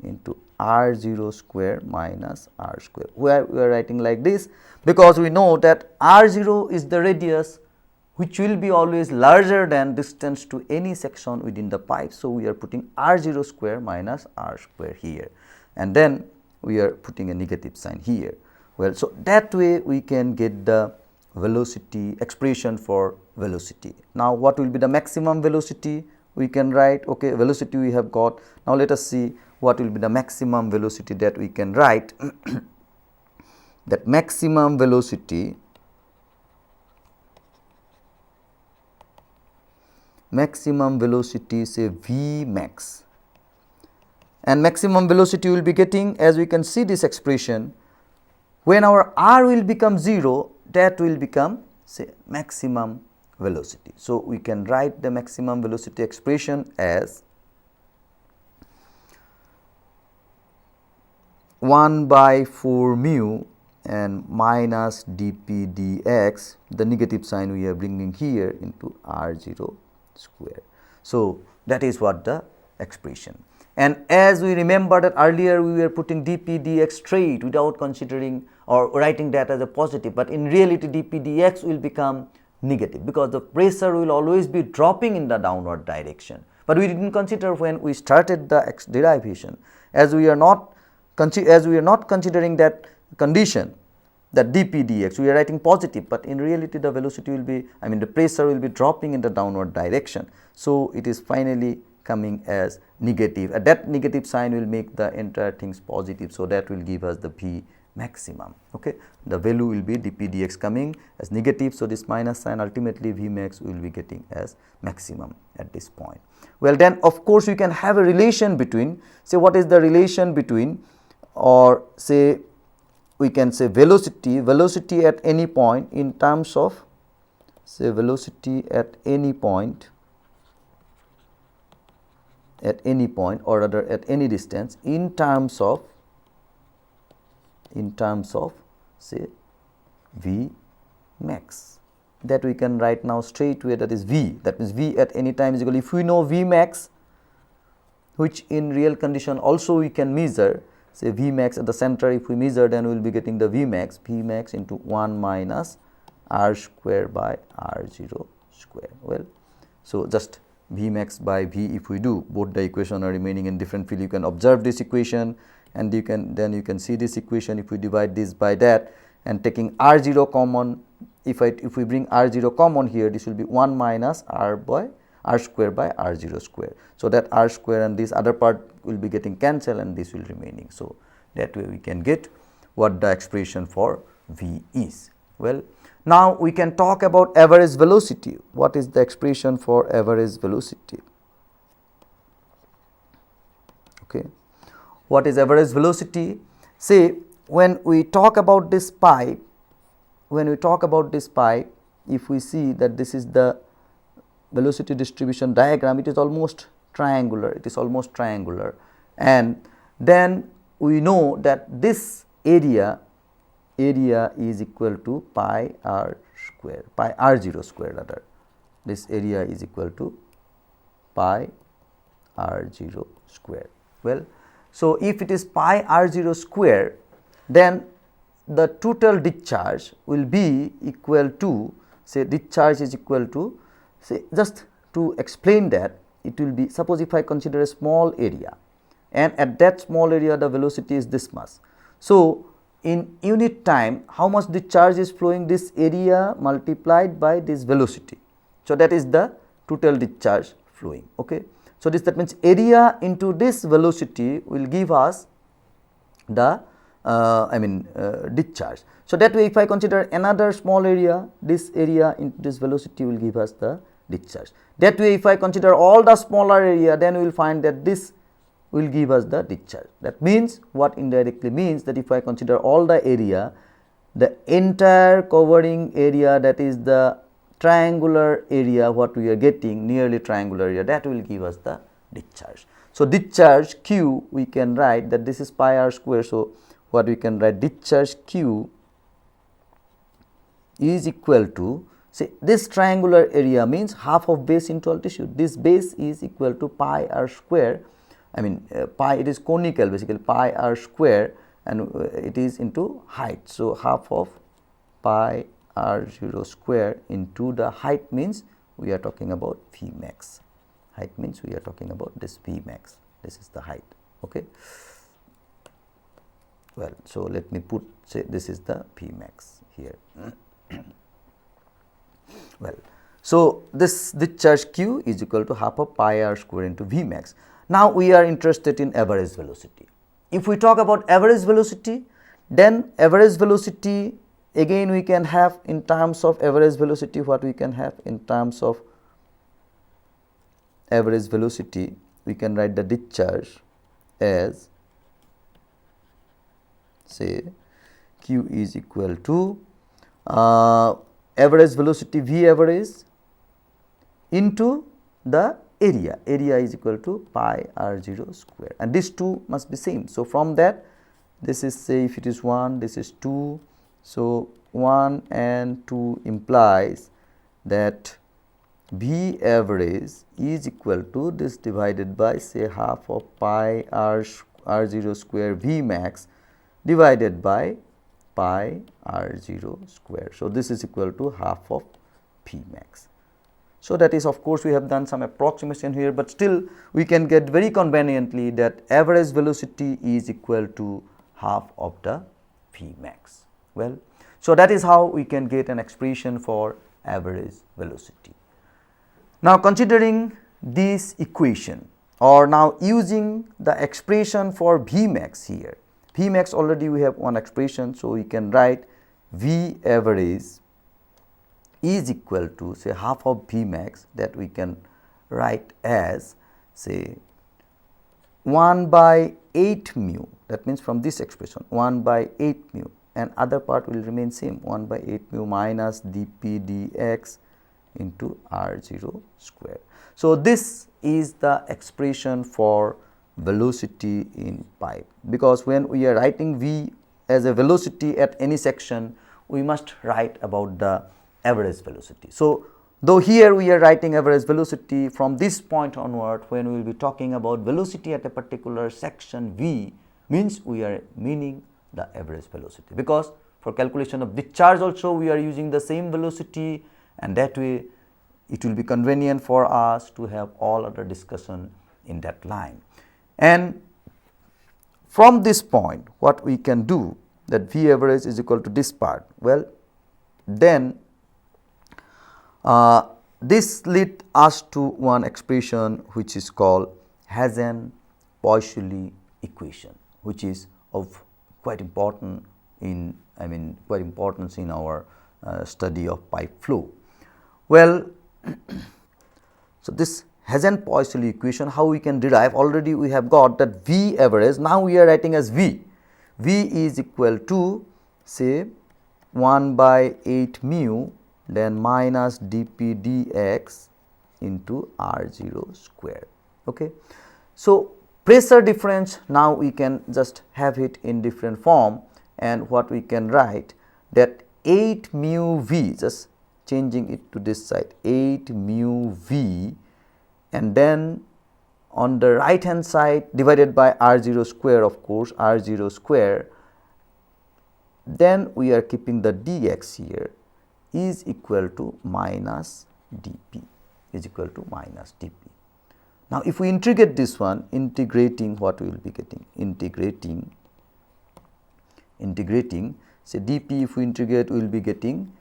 [SPEAKER 2] into r0 square minus r square. Where we are writing like this because we know that r0 is the radius which will be always larger than distance to any section within the pipe. So, we are putting r0 square minus r square here, and then we are putting a negative sign here. Well, so that way we can get the velocity expression for velocity. Now, what will be the maximum velocity? We can write, okay, velocity we have got. Now, let us see what will be the maximum velocity that we can write. That maximum velocity say V max, and maximum velocity will be getting, as we can see this expression, when our r will become 0, that will become say maximum velocity. So, we can write the maximum velocity expression as 1 by 4 mu and minus dp dx, the negative sign we are bringing here, into r0 square. So, that is what the expression. And as we remember that earlier we were putting dp dx straight without considering or writing that as a positive, but in reality dp dx will become negative because the pressure will always be dropping in the downward direction. But we did not consider when we started the derivation, as we are not considering that condition, that dp dx, we are writing positive, but in reality the velocity will be, the pressure will be dropping in the downward direction. So, it is finally coming as negative, and that negative sign will make the entire things positive. So, that will give us the V maximum. Okay, the value will be dp dx coming as negative. So, this minus sign, ultimately V max will be getting as maximum at this point. Well, then of course, we can have a relation between, say what is the relation between, or say we can say velocity at any point in terms of, say velocity at any point, or rather at any distance, in terms of say V max, that we can write now straight away, that is V, that means V at any time is equal, if we know V max, which in real condition also we can measure, say V max at the center, if we measure, then we will be getting the V max into 1 minus r square by r0 square. Well, so just V max by V, if we do, both the equation are remaining in different field. You can observe this equation, and you can see this equation. If we divide this by that and taking r0 common, if we bring r0 common here, this will be 1 minus r square by r0 square. So, that r square and this other part will be getting cancelled, and this will remaining. So, that way we can get what the expression for V is. Well, now we can talk about average velocity. What is the expression for average velocity? Okay, what is average velocity? Say when we talk about this pipe, if we see that this is the velocity distribution diagram, it is almost triangular, and then we know that this area is equal to pi r0 square rather. This area is equal to pi r0 square. Well, so if it is pi r0 square, then the total discharge will be equal to, say discharge is equal to, say just to explain that, it will be, suppose if I consider a small area, and at that small area the velocity is this much. So, in unit time, how much discharge is flowing? This area multiplied by this velocity. So, that is the total discharge flowing. Okay. So, that means area into this velocity will give us the discharge. So, that way if I consider another small area, this area into this velocity will give us the discharge. That way if I consider all the smaller area, then we will find that this will give us the discharge. That means, what indirectly means that if I consider all the area, the entire covering area, that is the triangular area, what we are getting, nearly triangular area, that will give us the discharge. So, discharge Q, we can write that this is pi r square. So, what we can write, discharge Q is equal to, See, this triangular area means half of base into altitude. This base is equal to pi r square. I mean pi, it is conical basically, pi r square, and it is into height. So, half of pi r0 square into the height means we are talking about V max. Height means we are talking about this V max. This is the height. Okay. Well, so let me put, say this is the V max here. Well, so this discharge Q is equal to half of pi r square into V max. Now we are interested in average velocity. If we talk about average velocity, then average velocity again we can have in terms of average velocity, what we can have in terms of average velocity, we can write the discharge as, say, Q is equal to average velocity V average into the area. Area is equal to pi r0 square, and these two must be same. So, from that, this is, say, if it is 1, this is 2. So, 1 and 2 implies that V average is equal to this divided by, say, half of pi r0 square V max divided by pi r0 square. So, this is equal to half of V max. So, that is, of course, we have done some approximation here, but still we can get very conveniently that average velocity is equal to half of the V max. Well, so that is how we can get an expression for average velocity. Now, considering this equation, or now using the expression for V max here, V max already we have one expression. So, we can write V average is equal to, say, half of V max, that we can write as, say, 1 by 8 mu, that means from this expression 1 by 8 mu, and other part will remain same, 1 by 8 mu minus dp dx into r0 square. So, this is the expression for velocity in pipe, because when we are writing V as a velocity at any section, we must write about the average velocity. So, though here we are writing average velocity, from this point onward, when we will be talking about velocity at a particular section V, means we are meaning the average velocity, because for calculation of discharge also we are using the same velocity, and that way it will be convenient for us to have all other discussion in that line. And from this point, what we can do, that V average is equal to this part, well, then this lead us to one expression which is called Hagen-Poiseuille equation, which is of quite important in, quite importance in our study of pipe flow. Well, so this Hagen-Poiseuille equation, how we can derive, already we have got that V average, now we are writing as V. V is equal to, say, 1 by 8 mu, then minus dp dx into r0 square. Okay. So, pressure difference, now we can just have it in different form, and what we can write, that 8 mu v, just changing it to this side, 8 mu v, and then on the right hand side divided by r0 square, of course, r0 square, then we are keeping the dx here, is equal to minus dp, is equal to minus dp. Now, if we integrate this one, integrating, what we will be getting, integrating, say dp, if we integrate, we will be getting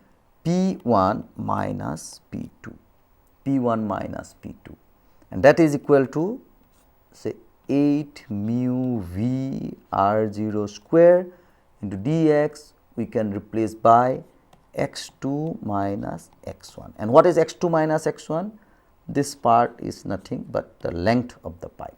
[SPEAKER 2] p1 minus p2, p1 minus p2, and that is equal to, say, 8 mu v r0 square into dx, we can replace by x2 minus x1. And what is x2 minus x1? This part is nothing but the length of the pipe,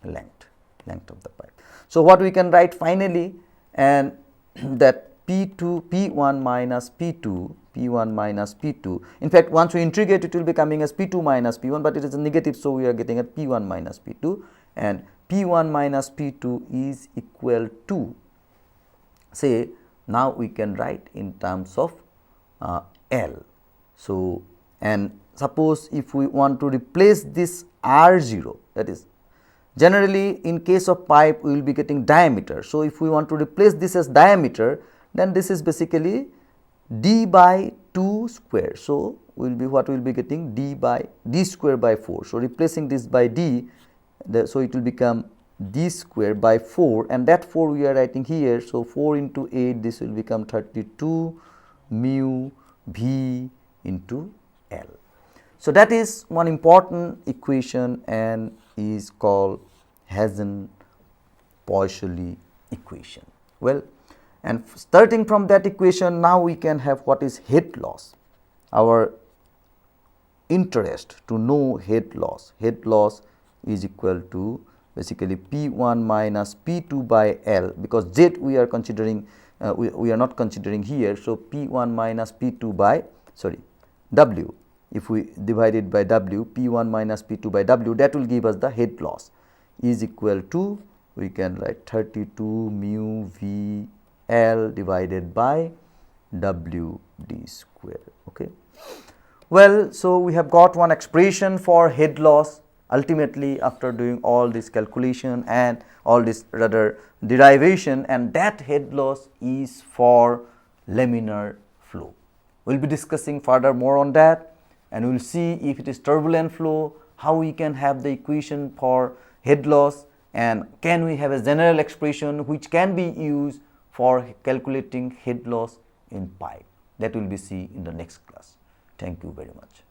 [SPEAKER 2] length of the pipe. So, what we can write finally, and that p2, p1 minus p2, p1 minus p2, in fact, once we integrate, it will be coming as p2 minus p1, but it is a negative, so we are getting at p1 minus p2, and p1 minus p2 is equal to, say, now we can write in terms of L. So, and suppose if we want to replace this R0, that is generally in case of pipe we will be getting diameter. So, if we want to replace this as diameter, then this is basically d by 2 square. So, we will be what we will be getting d square by 4. So, replacing this by d, so it will become d square by 4, and that 4 we are writing here. So, 4 into 8, this will become 32 mu v into L. So, that is one important equation and is called Hagen-Poiseuille equation. Well, and starting from that equation, now we can have what is head loss. Our interest to know head loss. Head loss is equal to basically P1 minus P2 by L, because Z we are considering, we are not considering here. So, P1 minus P2 by W. If we divide it by W, P1 minus P2 by W, that will give us the head loss is equal to, we can write 32 mu V L divided by W d square. Okay. Well, so we have got one expression for head loss. Ultimately, after doing all this calculation and all this rather derivation, and that head loss is for laminar flow. We will be discussing further more on that, and we will see if it is turbulent flow, how we can have the equation for head loss, and can we have a general expression which can be used for calculating head loss in pipe. That will be see in the next class. Thank you very much.